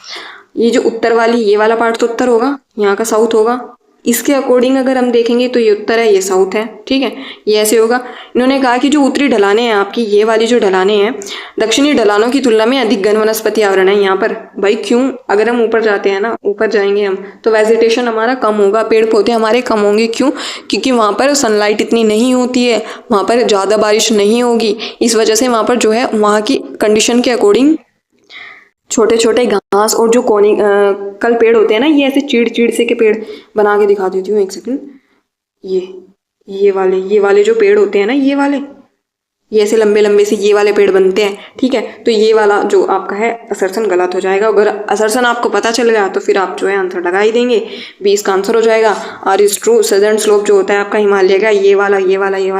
ये जो उत्तर वाली ये वाला पार्ट तो उत्तर होगा, यहाँ का साउथ होगा। इसके अकॉर्डिंग अगर हम देखेंगे तो ये उत्तर है, ये साउथ है। ठीक है, ये ऐसे होगा। इन्होंने कहा कि जो उत्तरी ढलानें हैं आपकी, ये वाली जो ढलानें हैं, दक्षिणी ढलानों की तुलना में अधिक घन वनस्पति आवरण है यहाँ पर। भाई क्यों, अगर हम ऊपर जाते हैं ना, ऊपर जाएंगे हम तो वेजिटेशन हमारा कम होगा, पेड़ पौधे हमारे कम होंगे। क्यों, क्योंकि वहाँ पर सनलाइट इतनी नहीं होती है, वहाँ पर ज़्यादा बारिश नहीं होगी। इस वजह से वहाँ पर जो है, वहाँ की कंडीशन के अकॉर्डिंग छोटे छोटे घास और जो कल पेड़ होते हैं ना, ये ऐसे चीड़ चीड़ से के पेड़ बना के दिखा देती हूँ, एक सेकंड। ये वाले जो पेड़ होते हैं ना, ये वाले, ये ऐसे लंबे लंबे से ये वाले पेड़ बनते हैं। ठीक है, तो ये वाला जो आपका है असर्शन गलत हो जाएगा। अगर असर्शन आपको पता चल गया तो फिर आप जो है आंसर लगा ही देंगे। 20 का आंसर हो जाएगा। R is true, southern slope जो होता है आपका हिमालय का, ये वाला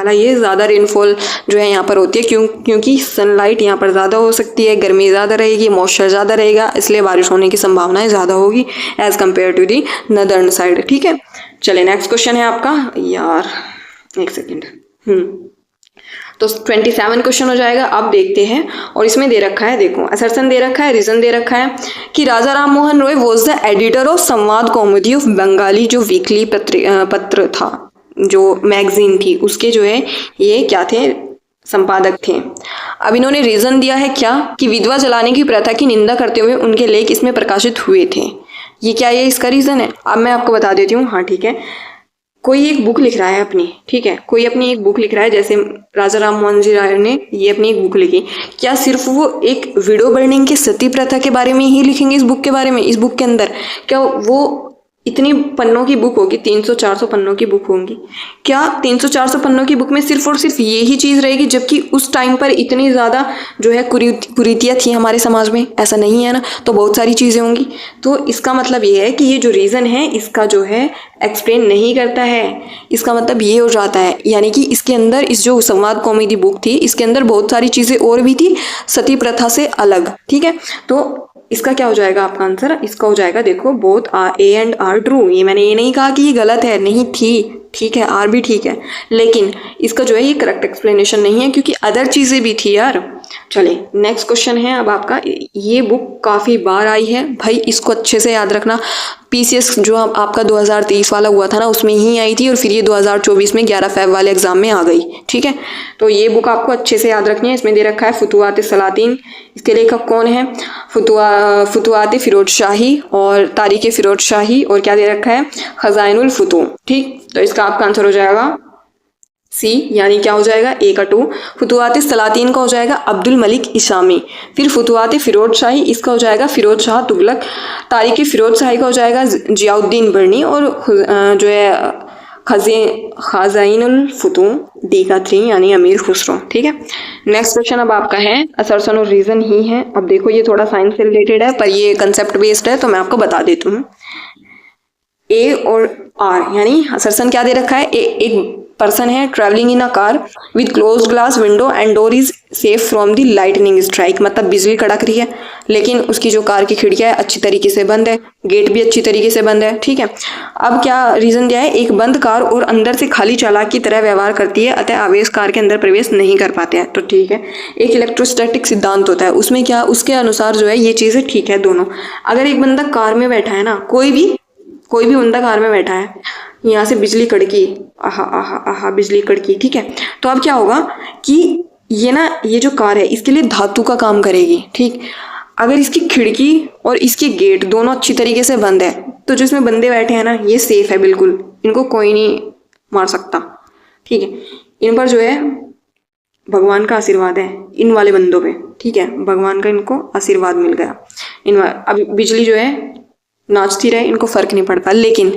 ये ज़्यादा रेनफॉल जो है यहाँ पर होती है। क्योंकि सनलाइट यहाँ पर ज़्यादा हो सकती है, गर्मी ज़्यादा रहेगी, मॉइस्चर ज़्यादा रहेगा, इसलिए बारिश होने की संभावनाएं ज़्यादा होगी as compare to the northern side. ठीक है, चलिए नेक्स्ट क्वेश्चन है आपका, यार एक सेकेंड, तो 27 क्वेश्चन हो जाएगा। अब देखते हैं, और इसमें दे रखा है, देखो असर्शन दे रखा है, रीजन दे रखा है कि Raja Ram Mohan Roy was the editor of Sambad Kaumudi of Bengali, जो वीकली पत्र था, जो मैगजीन थी, उसके जो है ये क्या थे, संपादक थे। अब इन्होंने रीजन दिया है क्या, कि विधवा जलाने की प्रथा की निंदा करते हुए उनके लेख इसमें प्रकाशित हुए थे। ये क्या, ये इसका रीजन है। अब मैं आपको बता देती हूँ। हाँ ठीक है, कोई एक बुक लिख रहा है अपनी, ठीक है, कोई अपनी एक बुक लिख रहा है, जैसे राजा राम मोहन जी राय ने ये अपनी एक बुक लिखी, क्या सिर्फ वो एक विडो बर्निंग की सती प्रथा के बारे में ही लिखेंगे इस बुक के बारे में, इस बुक के अंदर? क्या वो इतनी पन्नों की बुक होगी, 300-400 पन्नों की बुक होंगी, क्या 300-400 पन्नों की बुक में सिर्फ और सिर्फ ये ही चीज़ रहेगी, जबकि उस टाइम पर इतनी ज़्यादा जो है कुरीतियाँ थी हमारे समाज में? ऐसा नहीं है ना, तो बहुत सारी चीज़ें होंगी। तो इसका मतलब ये है कि ये जो रीज़न है इसका जो है एक्सप्लेन नहीं करता है। इसका मतलब ये हो जाता है, यानी कि इसके अंदर, इस जो संवाद कॉमेडी बुक थी, इसके अंदर बहुत सारी चीज़ें और भी थी सती प्रथा से अलग। ठीक है, तो इसका क्या हो जाएगा आपका आंसर? इसका हो जाएगा, देखो both A and R true. ये मैंने ये नहीं कहा कि ये गलत है, नहीं थी, ठीक है, आर भी ठीक है, लेकिन इसका जो है ये करेक्ट एक्सप्लेनेशन नहीं है, क्योंकि अदर चीज़ें भी थी यार। चलिए नेक्स्ट क्वेश्चन है अब आपका। ये बुक काफ़ी बार आई है भाई, इसको अच्छे से याद रखना। पीसीएस जो आपका 2023 वाला हुआ था ना, उसमें ही आई थी, और फिर ये 2024 में 11 फेब वाले एग्जाम में आ गई। ठीक है, तो ये बुक आपको अच्छे से याद रखनी है। इसमें दे रखा है फुतुहात सलातीन, इसके लेखक कौन है? फुतुहात फिरोज शाही और तारीख फिरोज शाही, और क्या दे रखा है? खजाइनुल फुतूह। ठीक, तो इसका आपका आंसर हो जाएगा सी, यानी क्या हो जाएगा, ए का 2। फुतुहात सलातीन का हो जाएगा अब्दुल मलिक इशामी। फिर फुतुहात फिरोज शाही, इसका हो जाएगा फिरोज शाह तुगलक। तारीख फिरोज शाही का हो जाएगा जियाउद्दीन बर्नी, और जो है खजाइनुल फुतूह, डी का 3, यानी अमीर खुसरो। ठीक है, नेक्स्ट क्वेश्चन अब आपका है, असर्शन और रीजन ही है। अब देखो ये थोड़ा साइंस से रिलेटेड है, पर ये कंसेप्ट बेस्ड है, तो मैं आपको बता देती हूँ। ए और आर, यानी असर्शन क्या दे रखा है? एक पर्सन है travelling in a car with close glass window and door is safe from the lightning strike. मतलब बिजली कड़क रही है, लेकिन उसकी जो कार की खिड़कियां है अच्छी तरीके से बंद है, गेट भी अच्छी तरीके से बंद है। ठीक है, अब क्या रीजन दिया है? एक बंद कार और अंदर से खाली चालाक की तरह व्यवहार करती है, अतः आवेश कार के अंदर प्रवेश नहीं कर पाते हैं। तो ठीक है, एक इलेक्ट्रोस्टैटिक सिद्धांत होता है, उसमें क्या, उसके अनुसार जो है ये चीज़ें ठीक है दोनों। अगर एक बंदा कार में बैठा है ना, कोई भी बंदा कार में बैठा है, यहाँ से बिजली कड़की, आहा आहा आहा बिजली कड़की, ठीक है, तो अब क्या होगा कि ये ना, ये जो कार है इसके लिए धातु का काम करेगी। ठीक, अगर इसकी खिड़की और इसके गेट दोनों अच्छी तरीके से बंद है, तो जो इसमें बंदे बैठे हैं ना, ये सेफ है बिल्कुल, इनको कोई नहीं मार सकता। ठीक है, इन पर जो है भगवान का आशीर्वाद है इन वाले बंदों पे, ठीक है, भगवान का इनको आशीर्वाद मिल गया। अब बिजली जो है नाचती रहे, इनको फर्क नहीं पड़ता, लेकिन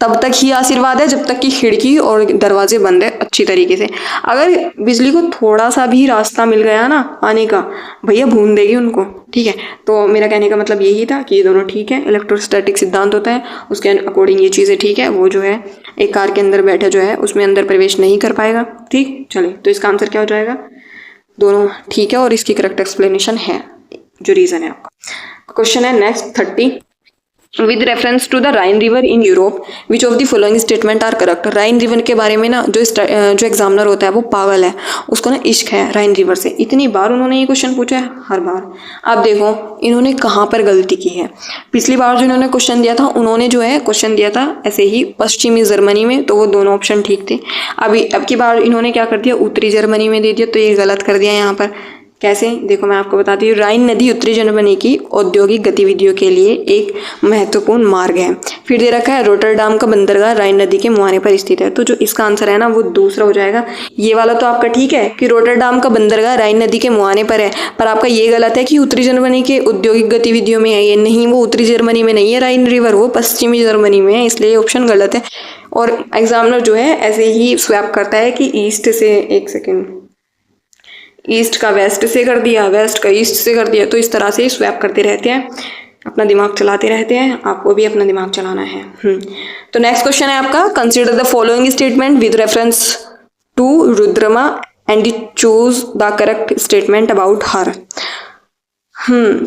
तब तक ही आशीर्वाद है जब तक कि खिड़की और दरवाजे बंद है अच्छी तरीके से। अगर बिजली को थोड़ा सा भी रास्ता मिल गया ना आने का, भैया भून देगी उनको, ठीक है। तो मेरा कहने का मतलब यही था कि ये दोनों ठीक है, इलेक्ट्रोस्टैटिक सिद्धांत होता है उसके अकॉर्डिंग ये चीज़ें ठीक है। वो जो है एक कार के अंदर बैठा जो है उसमें अंदर प्रवेश नहीं कर पाएगा, ठीक। चलिए, तो इसका आंसर क्या हो जाएगा, दोनों ठीक है और इसकी करेक्ट एक्सप्लेनेशन है जो रीज़न है आपका। क्वेश्चन है next 30, with reference to the Rhine river in Europe which of the following statement are correct. Rhine river के बारे में ना जो एग्जामिनर होता है वो पागल है, उसको ना इश्क है राइन रिवर से। इतनी बार उन्होंने ये क्वेश्चन पूछा है, हर बार। आप देखो इन्होंने कहाँ पर गलती की है। पिछली बार जो इन्होंने क्वेश्चन दिया था, उन्होंने जो है क्वेश्चन दिया था ऐसे ही पश्चिमी जर्मनी में, तो वो दोनों ऑप्शन ठीक थे। अब की बार इन्होंने क्या कर दिया, उत्तरी जर्मनी में दे दिया, तो ये गलत कर दिया यहाँ पर। कैसे, देखो मैं आपको बताती हूँ। राइन नदी उत्तरी जर्मनी की औद्योगिक गतिविधियों के लिए एक महत्वपूर्ण मार्ग है। फिर दे रखा है रोटरडाम का बंदरगाह राइन नदी के मुहाने पर स्थित है। तो जो इसका आंसर है ना वो दूसरा हो जाएगा। ये वाला तो आपका ठीक है कि रोटरडाम का बंदरगाह राइन नदी के मुहाने पर है, पर आपका ये गलत है कि उत्तरी जर्मनी के औद्योगिक गतिविधियों में है। ये नहीं, वो उत्तरी जर्मनी में नहीं है राइन रिवर, वो पश्चिमी जर्मनी में है, इसलिए ऑप्शन गलत है। और एग्जामिनर जो है ऐसे ही स्वैप करता है कि ईस्ट से, एक सेकेंड, ईस्ट का वेस्ट से कर दिया, वेस्ट का ईस्ट से कर दिया, तो इस तरह से स्वैप करते रहते हैं, अपना दिमाग चलाते रहते हैं। आपको भी अपना दिमाग चलाना है। तो नेक्स्ट क्वेश्चन है आपका, consider the following statement with reference to Rudrama and choose the correct statement about her.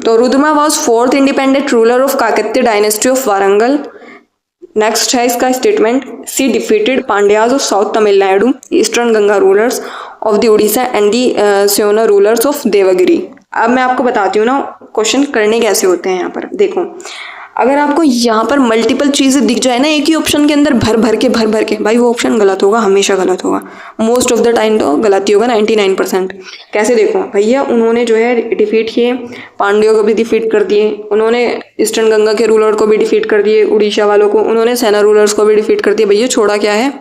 तो Rudrama was fourth independent ruler of Kakatiya dynasty of Warangal. Next है इसका statement, she defeated Pandyas of south Tamil Nadu, eastern Ganga rulers of the Orissa and the Seuna rulers of Devagiri. अब मैं आपको बताती हूँ ना question करने कैसे होते हैं। यहाँ पर देखो, अगर आपको यहाँ पर मल्टीपल चीज़ें दिख जाए ना एक ही ऑप्शन के अंदर भर भर के, भाई वो ऑप्शन गलत होगा, हमेशा गलत होगा, मोस्ट ऑफ द टाइम तो गलत ही होगा, 99%। कैसे, देखो भैया उन्होंने जो है डिफीट किए, पांड्यों को भी डिफीट कर दिए, उन्होंने ईस्टर्न गंगा के रूलर को भी डिफीट कर दिए, उड़ीसा वालों को, उन्होंने सेना रूलर्स को भी डिफीट कर दिया। भैया छोड़ा क्या है,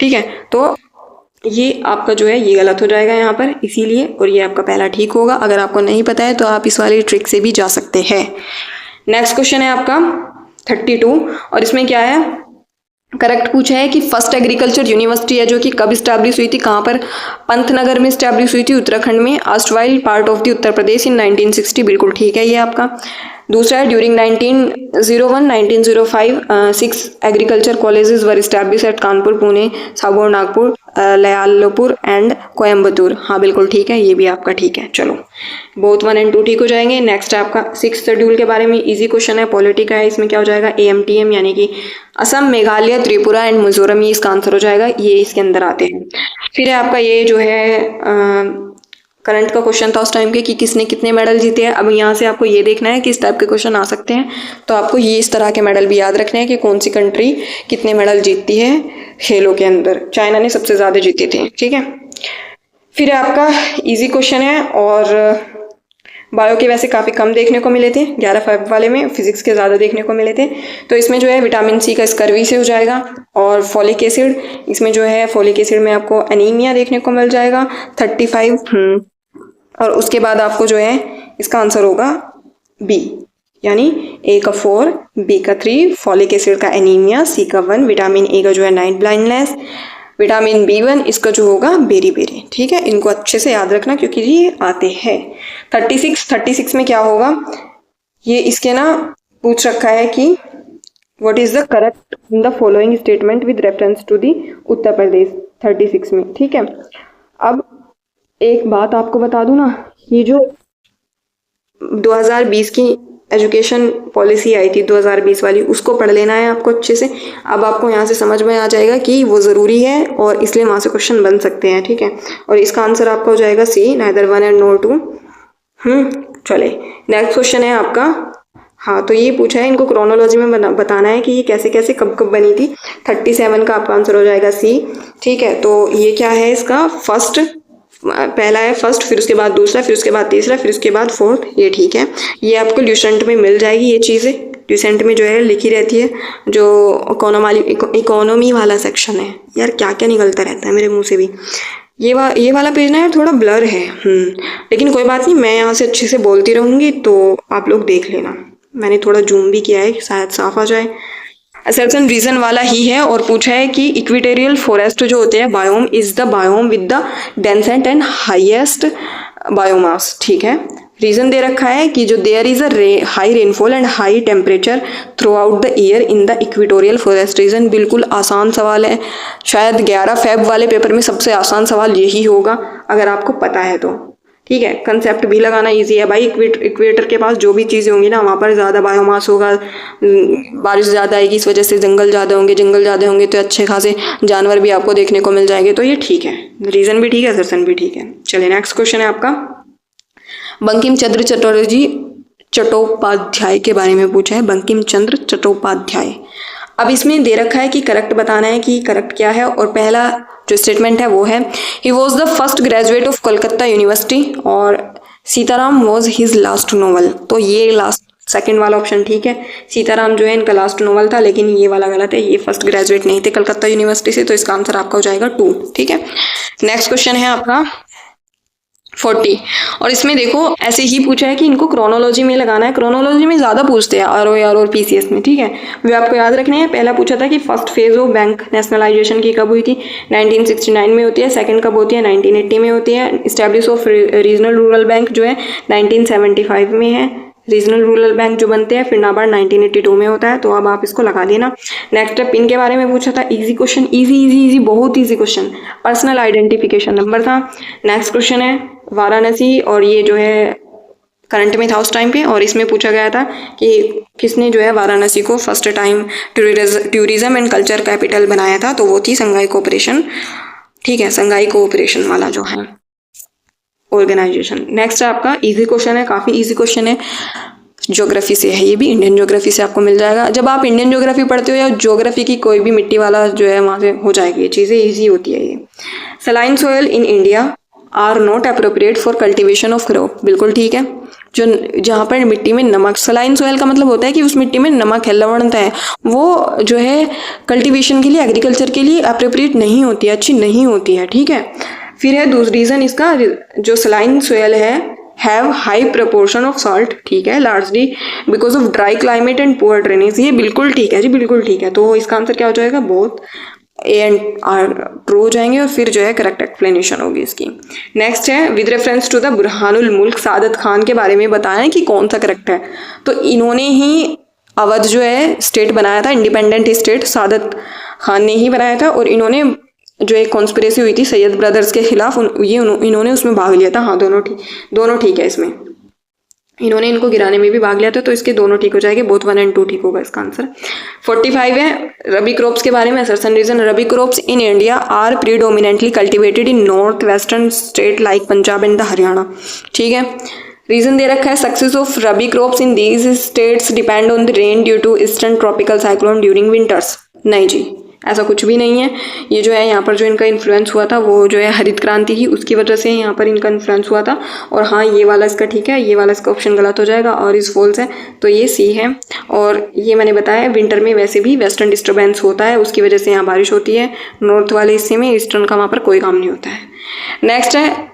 ठीक है। तो ये आपका जो है ये गलत हो जाएगा यहाँ पर, इसीलिए, और ये आपका पहला ठीक होगा। अगर आपको नहीं पता है तो आप इस वाली ट्रिक से भी जा सकते हैं। नेक्स्ट क्वेश्चन है आपका 32, और इसमें क्या है, करेक्ट पूछा है कि फर्स्ट एग्रीकल्चर यूनिवर्सिटी है जो कि कब स्टैब्लिश हुई थी, कहाँ पर, पंतनगर में स्टैब्लिश हुई थी, उत्तराखंड में, erstwhile part of the Uttar Pradesh, in 1960। बिल्कुल ठीक है ये आपका। दूसरा है, during 1901-1905 6 agriculture colleges were establish at Kanpur, Pune, Saugor, Nagpur, Lyallpur and Coimbatore. हाँ बिल्कुल ठीक है, ये भी आपका ठीक है। चलो, बोथ 1 और 2 ठीक हो जाएंगे। नेक्स्ट है आपका 6th शेड्यूल के बारे में, इजी क्वेश्चन है, पॉलिटी का है। इसमें क्या हो जाएगा, AMTM यानी कि असम, मेघालय, त्रिपुरा एंड मिजोरम, ये इसका आंसर हो जाएगा, ये इसके अंदर आते हैं। फिर है आपका ये जो है करंट का क्वेश्चन था उस टाइम के कि किसने कितने मेडल जीते हैं। अब यहाँ से आपको ये देखना है कि इस टाइप के क्वेश्चन आ सकते हैं, तो आपको ये इस तरह के मेडल भी याद रखने हैं कि कौन सी कंट्री कितने मेडल जीतती है खेलों के अंदर। चाइना ने सबसे ज़्यादा जीते थे, ठीक है। फिर आपका इजी क्वेश्चन है, और बायो के वैसे काफ़ी कम देखने को मिले थे, 11 फेब वाले में, फिजिक्स के ज़्यादा देखने को मिले थे। तो इसमें जो है विटामिन सी का स्कर्वी से हो जाएगा, और फॉलिक एसिड, इसमें जो है फॉलिक एसिड में आपको एनीमिया देखने को मिल जाएगा 35। और उसके बाद आपको जो है इसका आंसर होगा बी, यानी A का 4, B का 3, फॉलिक एसिड का एनीमिया, C का 1, विटामिन A का जो है नाइट ब्लाइंडनेस, विटामिन B1 इसका जो होगा बेरी, ठीक है। इनको अच्छे से याद रखना क्योंकि ये आते हैं। 36 में क्या होगा, ये इसके ना पूछ रखा है कि what is the correct in the following statement with reference to the Uttar Pradesh, 36 में, ठीक है। अब एक बात आपको बता दूं ना, ये जो 2020 की एजुकेशन पॉलिसी आई थी 2020 वाली, उसको पढ़ लेना है आपको अच्छे से। अब आपको यहाँ से समझ में आ जाएगा कि वो ज़रूरी है और इसलिए वहाँ से क्वेश्चन बन सकते हैं, ठीक है। और इसका आंसर आपका हो जाएगा C, नाइदर 1 एंड नॉर 2। चले, नेक्स्ट क्वेश्चन है आपका। हाँ, तो ये पूछा है, इनको क्रोनोलॉजी में बताना है कि ये कैसे कैसे कब कब बनी थी। 37 का आपका आंसर हो जाएगा C, ठीक है। तो ये क्या है, इसका फर्स्ट, पहला है फर्स्ट, फिर उसके बाद दूसरा, फिर उसके बाद तीसरा, फिर उसके बाद फोर्थ, ये ठीक है। ये आपको ल्यूसेंट में मिल जाएगी ये चीज़ें, ल्यूसेंट में जो है लिखी रहती है, जो इकोनॉमी वाला सेक्शन है। यार क्या क्या निकलता रहता है मेरे मुंह से भी। ये वाला पेज ना यार थोड़ा ब्लर है, लेकिन कोई बात नहीं, मैं यहाँ से अच्छे से बोलती रहूँगी तो आप लोग देख लेना। मैंने थोड़ा जूम भी किया है, शायद साफ आ जाए। असर्शन रीजन वाला ही है और पूछा है कि इक्वेटोरियल फॉरेस्ट जो होते हैं biome is the biome with the densest and highest biomass. ठीक है, रीजन दे रखा है कि जो there is a high rainfall and high temperature throughout the year in the equatorial forest region. बिल्कुल आसान सवाल है, शायद 11 फेब वाले पेपर में सबसे आसान सवाल यही होगा अगर आपको पता है तो। ठीक है, कंसेप्ट भी लगाना इजी है भाई। इक्वेटर के पास जो भी चीज़ें होंगी ना वहाँ पर ज़्यादा बायोमास होगा, बारिश ज़्यादा आएगी, इस वजह से जंगल ज़्यादा होंगे, जंगल ज़्यादा होंगे तो अच्छे खासे जानवर भी आपको देखने को मिल जाएंगे। तो ये ठीक है, रीज़न भी ठीक है, असर्शन भी ठीक है। चलिए नेक्स्ट क्वेश्चन है आपका, बंकिम चंद्र चट्टोपाध्याय के बारे में पूछा है, बंकिम चंद्र चट्टोपाध्याय। अब इसमें दे रखा है कि करेक्ट बताना है कि करेक्ट क्या है, और पहला जो स्टेटमेंट है वो है he was the first graduate of Kolkata university और Sitaram was his last novel. तो ये लास्ट सेकंड वाला ऑप्शन ठीक है, सीताराम जो है इनका लास्ट नोवेल था, लेकिन ये वाला गलत है, ये फर्स्ट ग्रेजुएट नहीं थे कलकत्ता यूनिवर्सिटी से, तो इसका आंसर आपका हो जाएगा 2। ठीक है, नेक्स्ट क्वेश्चन है आपका 40, और इसमें देखो ऐसे ही पूछा है कि इनको क्रोनोलॉजी में लगाना है। क्रोनोलॉजी में ज़्यादा पूछते हैं आर और पीसीएस में। ठीक है, वे आपको याद रखने हैं। पहला पूछा था कि first phase of bank nationalisation की कब हुई थी, 1969 में होती है। सेकंड कब होती है, 1980 में होती है। Establish of regional rural bank जो है 1975 में है। रीजनल रूरल बैंक जो बनते हैं फिर नाबार्ड 1982 में होता है। तो अब आप इसको लगा देना। नेक्स्ट है पिन के बारे में पूछा था, इजी क्वेश्चन, इजी बहुत easy question, personal identification number था। नेक्स्ट क्वेश्चन है वाराणसी, और ये जो है करंट में था उस टाइम पे, और इसमें पूछा गया था कि किसने जो है वाराणसी को first time tourism and culture capital बनाया था, तो वो थी संघाई कोऑपरेशन। ठीक है, संघाई कोऑपरेशन वाला जो है ऑर्गेनाइजेशन। नेक्स्ट है आपका इजी क्वेश्चन है, काफ़ी इजी क्वेश्चन है, ज्योग्राफी से है, ये भी इंडियन ज्योग्राफी से आपको मिल जाएगा। जब आप इंडियन ज्योग्राफी पढ़ते हो या ज्योग्राफी की कोई भी मिट्टी वाला जो है वहाँ से हो जाएगी, ये चीज़ें ईजी होती है। ये saline soil in India are not appropriate for cultivation of crop, बिल्कुल ठीक है। जो जहाँ पर मिट्टी में नमक, सलाइन सोयल का मतलब होता है कि उस मिट्टी में नमक है, लवणता है, वो जो है कल्टीवेशन के लिए, एग्रीकल्चर के लिए अप्रोप्रिएट नहीं होती है, अच्छी नहीं होती है। ठीक है, फिर है दूसरा रीज़न इसका, जो सलाइन सोयल है have high proportion of salt. ठीक है, largely because of dry climate and poor drainage, ये बिल्कुल ठीक है जी, बिल्कुल ठीक है। तो इसका आंसर क्या हो जाएगा, both A and R true हो जाएंगे, और फिर जो है करेक्ट एक्सप्लेनेशन होगी इसकी। नेक्स्ट है विद रेफरेंस टू द बुरहानुल मुल्क सादत खान के बारे में बताएं कि कौन सा करेक्ट है। तो इन्होंने ही अवध जो है स्टेट बनाया था, इंडिपेंडेंट स्टेट सादत खान ने ही बनाया था, और इन्होंने जो एक कॉन्स्पिरेसी हुई थी सैयद ब्रदर्स के खिलाफ, इन्होंने उसमें भाग लिया था। हाँ, दोनों ठीक है, इसमें इन्होंने इनको गिराने में भी भाग लिया था, तो इसके दोनों ठीक हो जाएंगे, बोथ 1 and 2 ठीक होगा इसका आंसर। 45 है रबी क्रॉप्स के बारे में assertion reason, rabi crops in India are predominantly cultivated in north western state like Punjab and the Haryana. ठीक है, रीजन दे रखा है success of rabi crops in these states depend on the rain due to eastern tropical cyclone during winters. नहीं जी, ऐसा कुछ भी नहीं है। ये जो है यहाँ पर जो इनका इन्फ्लुएंस हुआ था वो जो है हरित क्रांति की, उसकी वजह से यहाँ पर इनका इन्फ्लुएंस हुआ था। और हाँ, ये वाला इसका ठीक है, ये वाला इसका ऑप्शन गलत हो जाएगा और इस फॉल्स है, तो ये सी है। और ये मैंने बताया विंटर में वैसे भी वेस्टर्न डिस्टर्बेंस होता है, उसकी वजह से यहाँ बारिश होती है नॉर्थ वाले हिस्से में, ईस्टर्न का वहाँ पर कोई काम नहीं होता है। नेक्स्ट है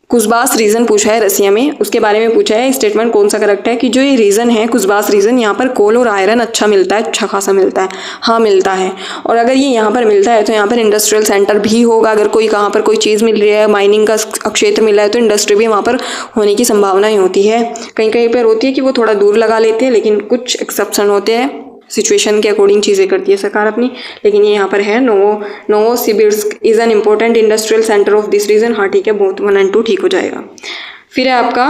कुसबास रीजन पूछा है रसिया में, उसके बारे में पूछा है स्टेटमेंट कौन सा करेक्ट है, कि जो ये रीजन है कुसबास रीजन, यहाँ पर कोल और आयरन अच्छा मिलता है, अच्छा खासा मिलता है। हाँ मिलता है, और अगर ये यहाँ पर मिलता है तो यहाँ पर इंडस्ट्रियल सेंटर भी होगा। अगर कोई कहाँ पर कोई चीज़ मिल रही है, माइनिंग का क्षेत्र मिला है, तो इंडस्ट्री भी वहाँ पर होने की संभावना ही होती है। कहीं कहीं पर होती है कि वो थोड़ा दूर लगा लेते हैं, लेकिन कुछ एक्सेप्शन होते हैं, सिचुएशन के अकॉर्डिंग चीज़ें करती है सरकार अपनी। लेकिन ये यहाँ पर है Novosibirsk is an important industrial centre of this region. हाँ ठीक है, बोथ 1 and 2 ठीक हो जाएगा। फिर है आपका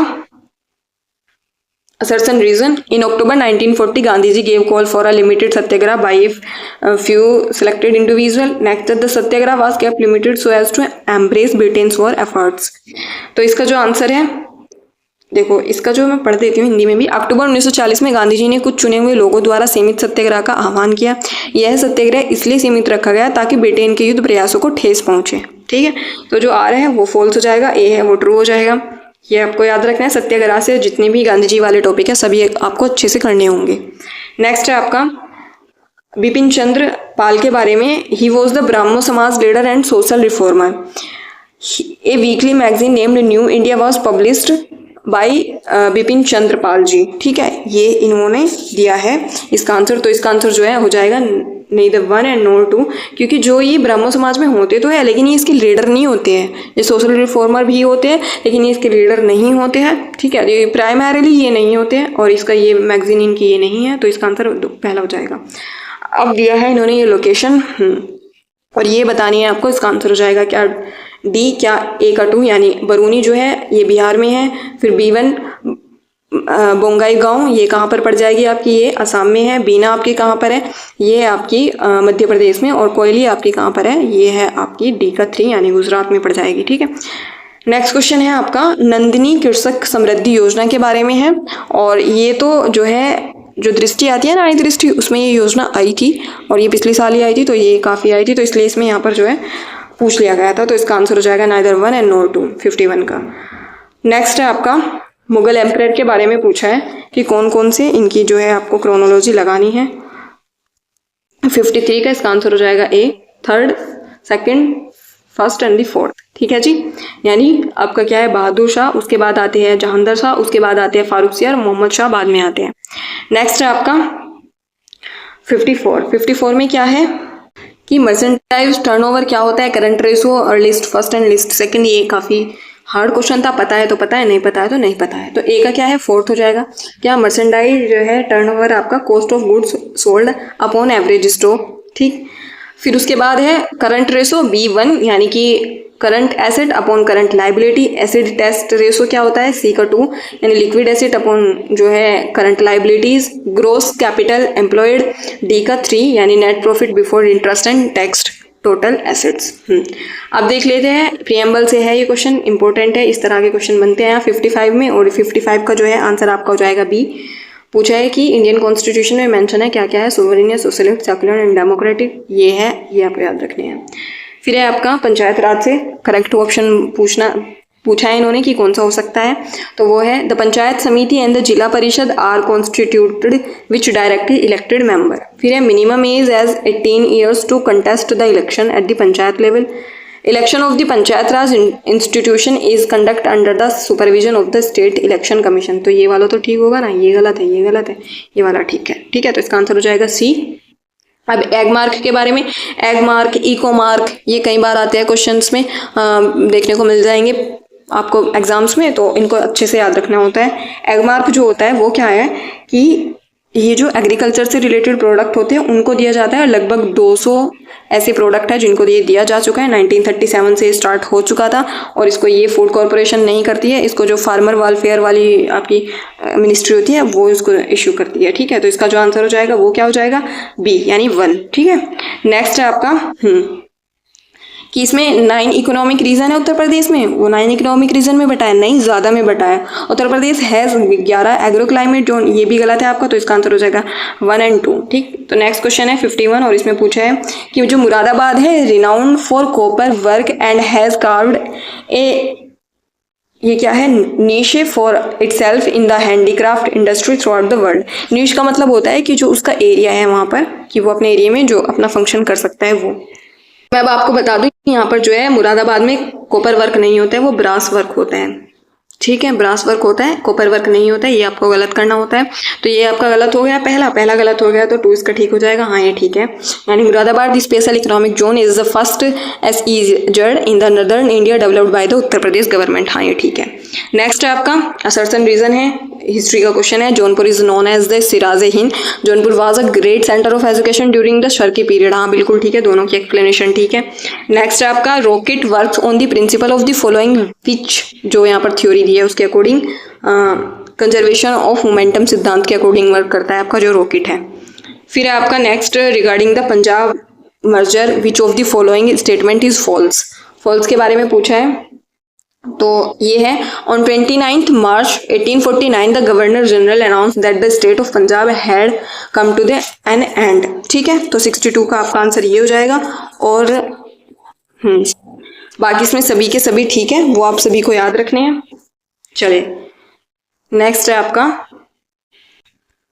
assertion reason, in October 1940 Gandhi ji gave call for a limited satyagraha by few selected individual. Next the satyagraha was kept limited so as to embrace Britain's war efforts. तो इसका जो आंसर है, देखो इसका जो मैं पढ़ देती हूँ हिंदी में भी। अक्टूबर 1940 में गांधी जी ने कुछ चुने हुए लोगों द्वारा सीमित सत्याग्रह का आह्वान किया। यह सत्याग्रह इसलिए सीमित रखा गया ताकि ब्रिटेन के युद्ध प्रयासों को ठेस पहुंचे। ठीक है, तो जो आ रहा है वो फॉल्स हो जाएगा, ए है वो ट्रू हो जाएगा। ये आपको याद रखना है, सत्याग्रह से जितने भी गांधी जी वाले टॉपिक है सभी आपको अच्छे से करने होंगे। नेक्स्ट है आपका बिपिन चंद्र पाल के बारे में, ही was the Brahmo Samaj leader and social reformer. A weekly magazine named New India was published by Bipin Chandra Pal ji. ठीक है, ये इन्होंने दिया है इसका आंसर। तो इसका आंसर जो है हो जाएगा neither 1 and nor 2, क्योंकि जो ये ब्रह्मो समाज में होते तो है लेकिन ये इसके लीडर नहीं होते हैं। ये सोशल रिफॉर्मर भी होते हैं लेकिन ये इसके लीडर नहीं होते हैं। ठीक है, ये प्राइमरीली ये नहीं होते हैं और इसका ये मैगजीन इनकी ये नहीं है, तो इसका आंसर पहला हो जाएगा। अब दिया है इन्होंने ये लोकेशन और ये बतानी है आपको, इसका आंसर हो जाएगा क्या डी, क्या ए का 2 यानी बरूनी जो है ये बिहार में है। फिर B1 बोंगाई गांव, ये कहाँ पर पड़ जाएगी आपकी, ये असम में है। बीना आपकी कहाँ पर है, ये आपकी मध्य प्रदेश में। और कोयली आपकी कहाँ पर है, ये है आपकी डी का 3 यानी गुजरात में पड़ जाएगी। ठीक है, नेक्स्ट क्वेश्चन है आपका नंदिनी कृषक समृद्धि योजना के बारे में है। और ये तो जो है जो दृष्टि आती है ना, आई दृष्टि, उसमें ये योजना आई थी और ये पिछले साल ही आई थी, तो ये काफ़ी आई थी, तो इसलिए इसमें यहाँ पर जो है पूछ लिया गया था। तो इसका आंसर हो जाएगा neither 1 and nor 2, 51 का। नेक्स्ट है आपका मुगल एम्परर के बारे में पूछा है कि कौन कौन से इनकी जो है आपको क्रोनोलॉजी लगानी है। 53 का इसका आंसर हो जाएगा ए, 3rd, 2nd, 1st and 4th। ठीक है जी, यानी आपका क्या है बहादुर शाह, उसके बाद आते हैं जहांगीर शाह, उसके बाद आते हैं फारूक सियार, मोहम्मद शाह बाद में आते हैं। नेक्स्ट है आपका 54 में क्या है कि मर्चेंडाइज टर्नओवर क्या होता है, करंट रेशो और list first and list second. ये काफ़ी हार्ड क्वेश्चन था, पता है तो पता है, नहीं पता है तो नहीं पता है। तो ए का क्या है 4th हो जाएगा। क्या मर्चेंडाइज जो है टर्नओवर आपका cost of goods sold upon average stock. ठीक, फिर उसके बाद है करंट रेशो B1 यानी कि current asset upon current liability. Acid test ratio क्या होता है C का 2 यानी लिक्विड एसिड अपॉन जो है current liabilities. Gross capital employed D का 3 यानी net profit before interest and tax total assets. अब देख लेते हैं, प्रीएम्बल से है ये क्वेश्चन, इंपॉर्टेंट है, इस तरह के क्वेश्चन बनते हैं 55 में। और 55 का जो है आंसर आपका हो जाएगा बी। पूछा है कि इंडियन कॉन्स्टिट्यूशन में मेंशन है क्या क्या है, sovereign, socialist, secular and democratic. ये है, ये आपको याद रखने हैं। फिर है आपका पंचायत राज से करेक्ट ऑप्शन पूछा है इन्होंने कि कौन सा हो सकता है, तो वो है द पंचायत समिति and the zila parishad are constituted which directly elected member. फिर है minimum age 18 years to contest the election at the panchayat level. Election of the panchayat raj institution is conduct under the supervision of the state election commission. तो ये वाला तो ठीक होगा ना, ये गलत है, ये गलत है, ये वाला ठीक है। ठीक है, तो इसका आंसर हो जाएगा सी। अब एग मार्क के बारे में, एग मार्क, इको मार्क, ये कई बार आते हैं क्वेश्चंस में, देखने को मिल जाएंगे आपको एग्जाम्स में, तो इनको अच्छे से याद रखना होता है। एग मार्क जो होता है वो क्या है कि ये जो एग्रीकल्चर से रिलेटेड प्रोडक्ट होते हैं उनको दिया जाता है। लगभग 200 ऐसे प्रोडक्ट है जिनको ये दिया जा चुका है। 1937 से स्टार्ट हो चुका था और इसको ये फूड कॉरपोरेशन नहीं करती है, इसको जो फार्मर वेलफेयर वाली आपकी मिनिस्ट्री होती है वो इसको इश्यू करती है। ठीक है, तो इसका जो आंसर हो जाएगा वो क्या हो जाएगा, बी यानी 1। ठीक है, नेक्स्ट है आपका कि इसमें 9 इकोनॉमिक रीजन है उत्तर प्रदेश में, वो 9 इकोनॉमिक रीजन में बटाया नहीं, ज़्यादा में बटाया। उत्तर प्रदेश है 11 एग्रो क्लाइमेट जोन, ये भी गलत है आपका, तो इसका आंसर हो जाएगा 1 और 2। ठीक, तो नेक्स्ट क्वेश्चन है 51 और इसमें पूछा है कि जो मुरादाबाद है renowned for copper work and has carved ये क्या है, niche for itself in the handicraft industry throughout the world. Niche का मतलब होता है कि जो उसका एरिया है वहाँ पर, कि वो अपने एरिया में जो अपना फंक्शन कर सकता है वो। मैं अब आपको बता दूं यहाँ पर जो है मुरादाबाद में कॉपर वर्क नहीं होता है, वो ब्रास वर्क होता है। ठीक है, ब्रास वर्क होता है, कॉपर वर्क नहीं होता है, ये आपको गलत करना होता है। तो ये आपका गलत हो गया, पहला गलत हो गया, तो 2 इसका ठीक हो जाएगा। हाँ, ये ठीक है, यानी Moradabad special economic zone is the first SEZ in the northern India developed by the Uttar Pradesh government. हाँ, ये ठीक है। नेक्स्ट है आपका असर्शन रीजन है, हिस्ट्री का क्वेश्चन है। Jaunpur is known as the Siraj Hind. Jaunpur was a great centre of education during the Sharqi period. हाँ, बिल्कुल ठीक है, दोनों की एक्सप्लेनेशन ठीक है। नेक्स्ट है आपका rocket works on the principle of the following which, जो यहाँ पर थ्योरी दी है उसके अकॉर्डिंग कंजर्वेशन ऑफ मोमेंटम सिद्धांत के अकॉर्डिंग वर्क करता है आपका जो रॉकेट है। फिर है आपका next regarding the Punjab merger which of the following statement is false. False के बारे में पूछा है, तो ये है on 29 March 1849 the governor general announce that the state of Punjab had come to the an end. ठीक है, तो 62 का आपका आंसर ये हो जाएगा। और बाकी इसमें सभी के सभी ठीक है, वो आप सभी को याद रखने हैं। चलिए नेक्स्ट है आपका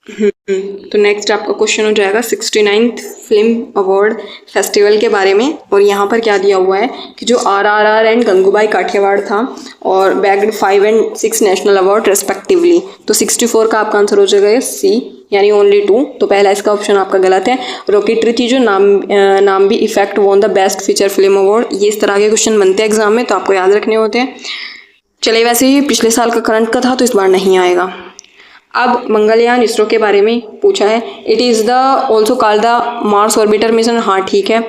तो नेक्स्ट आपका क्वेश्चन हो जाएगा 69th फिल्म अवार्ड फेस्टिवल के बारे में। और यहाँ पर क्या दिया हुआ है कि जो RRR एंड गंगूबाई काठियावाड़ था और bagged 5 and 6 national award respectively. तो 64 का आपका आंसर हो जाएगा सी, यानी ओनली 2। तो पहला इसका ऑप्शन आपका गलत है। रॉकेटरी थी जो नाम भी effect won the best feature film award. ये इस तरह के क्वेश्चन बनते हैं एग्जाम में, तो आपको याद रखने होते हैं। चलिए, वैसे ही पिछले साल का करंट का था तो इस बार नहीं आएगा। अब मंगलयान इसरो के बारे में पूछा है। It is the also called the Mars orbiter mission. हाँ, ठीक है।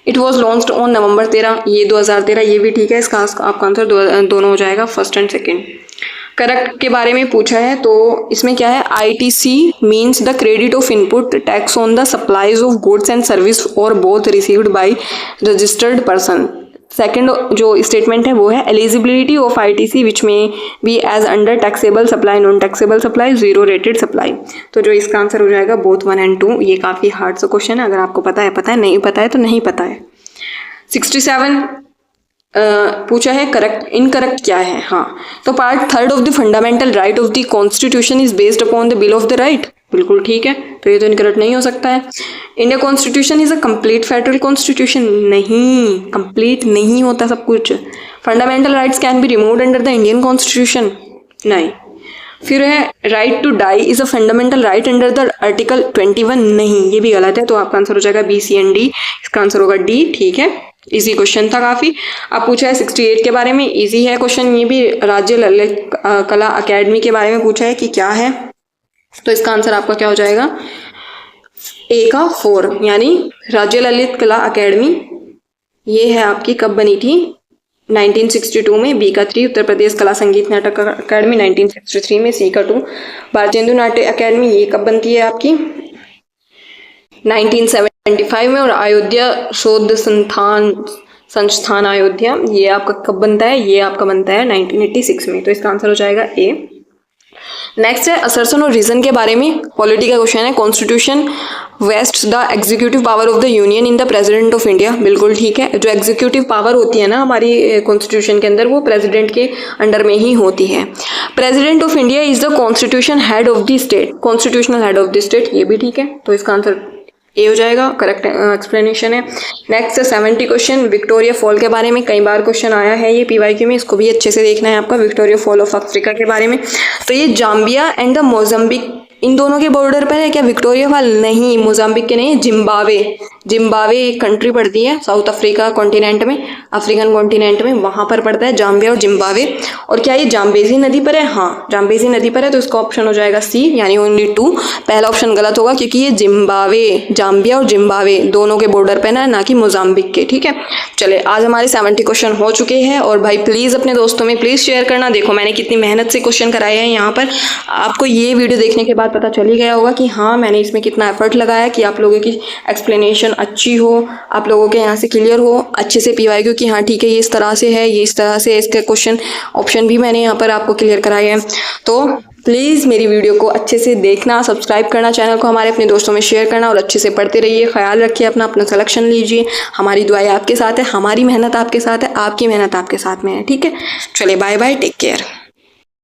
It was launched on November 13, ये 2013, ये भी ठीक है। इसका आपका आंसर दोनों हो जाएगा, फर्स्ट एंड सेकेंड। करेक्ट के बारे में पूछा है, तो इसमें क्या है, ITC means the credit of input tax on the supplies of goods and service or both received by registered person. Second जो स्टेटमेंट है वो है एलिजिबिलिटी ऑफ ITC विच में be as under taxable supply, non taxable supply, zero rated supply. तो जो इसका answer हो जाएगा बोथ 1 and 2। ये काफ़ी हार्ड सा क्वेश्चन है, अगर आपको पता है, नहीं पता है तो नहीं पता है। 67 पूछा है करेक्ट इनकरेक्ट क्या है। हाँ, तो part 3rd of the fundamental right of the constitution is based upon the bill of the right. बिल्कुल ठीक है, तो ये तो इनकरेक्ट नहीं हो सकता है। India constitution is a complete federal constitution. नहीं, कंप्लीट नहीं होता सब कुछ। Fundamental rights can be removed under the Indian constitution, नहीं। फिर है right to die is a fundamental right under the article 21। नहीं, ये भी गलत है। तो आपका आंसर हो जाएगा B, C and D। इसका आंसर होगा D, ठीक है। इजी क्वेश्चन था काफ़ी। अब पूछा है 68 के बारे में, इजी है क्वेश्चन ये भी। राज्य ललित कला अकेडमी के बारे में पूछा है कि क्या है, तो इसका आंसर आपका क्या हो जाएगा, A का 4, यानी राज्य ललित कला अकेडमी ये है आपकी कब बनी थी, 1962 में। B का 3 उत्तर प्रदेश कला संगीत नाटक अकेडमी 1963 में। C का 2 भारतेंदु नाट्य अकेडमी ये कब बनती है आपकी, 1975 में। और अयोध्या शोध संस्थान अयोध्या ये आपका कब बनता है, ये आपका बनता है 1986 में। तो इसका आंसर हो जाएगा A। नेक्स्ट है असर्शन और रीजन के बारे में, पॉलिटी का क्वेश्चन है। Constitution vest the executive power of the union in the president of India. बिल्कुल ठीक है। जो एग्जीक्यूटिव पावर होती है ना हमारी कॉन्स्टिट्यूशन के अंदर, वो प्रेसिडेंट के अंडर में ही होती है। President of India is the constitution head of the state, constitutional head of the state, ये भी ठीक है। तो इसका आंसर ए हो जाएगा, करेक्ट एक्सप्लेनेशन है। नेक्स्ट 70 क्वेश्चन विक्टोरिया फॉल के बारे में, कई बार क्वेश्चन आया है ये PYQ में, इसको भी अच्छे से देखना है आपका। विक्टोरिया फॉल ऑफ अफ्रीका के बारे में, तो ये जाम्बिया एंड द मोजाम्बिक इन दोनों के बॉर्डर पर है क्या विक्टोरिया फॉल? नहीं, मोजाम्बिक के नहीं, जिम्बावे एक कंट्री पड़ती है साउथ अफ्रीका कॉन्टिनेंट में, अफ्रीकन कॉन्टिनेंट में, वहाँ पर पड़ता है जाम्बिया और जिम्बावे। और क्या ये जाम्बेजी नदी पर है? हाँ, जाम्बेजी नदी पर है। तो इसका ऑप्शन हो जाएगा C, यानी ओनली 2। पहला ऑप्शन गलत होगा क्योंकि ये जाम्बिया और जिम्बावे दोनों के बॉर्डर पर ना कि मोजाम्बिक के, ठीक है। चले, आज हमारे 70 क्वेश्चन हो चुके हैं। और भाई प्लीज़ अपने दोस्तों में प्लीज़ शेयर करना। देखो मैंने कितनी मेहनत से क्वेश्चन कराए हैं यहाँ पर। आपको ये वीडियो देखने के बाद पता चल ही गया होगा कि हाँ मैंने इसमें कितना एफर्ट लगाया कि आप लोगों की एक्सप्लेनेशन अच्छी हो, आप लोगों के यहाँ से क्लियर हो अच्छे से PYQ कि हाँ ठीक है ये इस तरह से है, ये इस तरह से, इसके क्वेश्चन ऑप्शन भी मैंने यहाँ पर आपको क्लियर कराए हैं। तो प्लीज़ मेरी वीडियो को अच्छे से देखना, सब्सक्राइब करना, चैनल को हमारे अपने दोस्तों में शेयर करना और अच्छे से पढ़ते रहिए। ख्याल रखिए अपना सिलेक्शन लीजिए। हमारी दुआएं आपके साथ है, हमारी मेहनत आपके साथ है, आपकी मेहनत आपके साथ में है, ठीक है। चलिए बाय बाय, टेक केयर।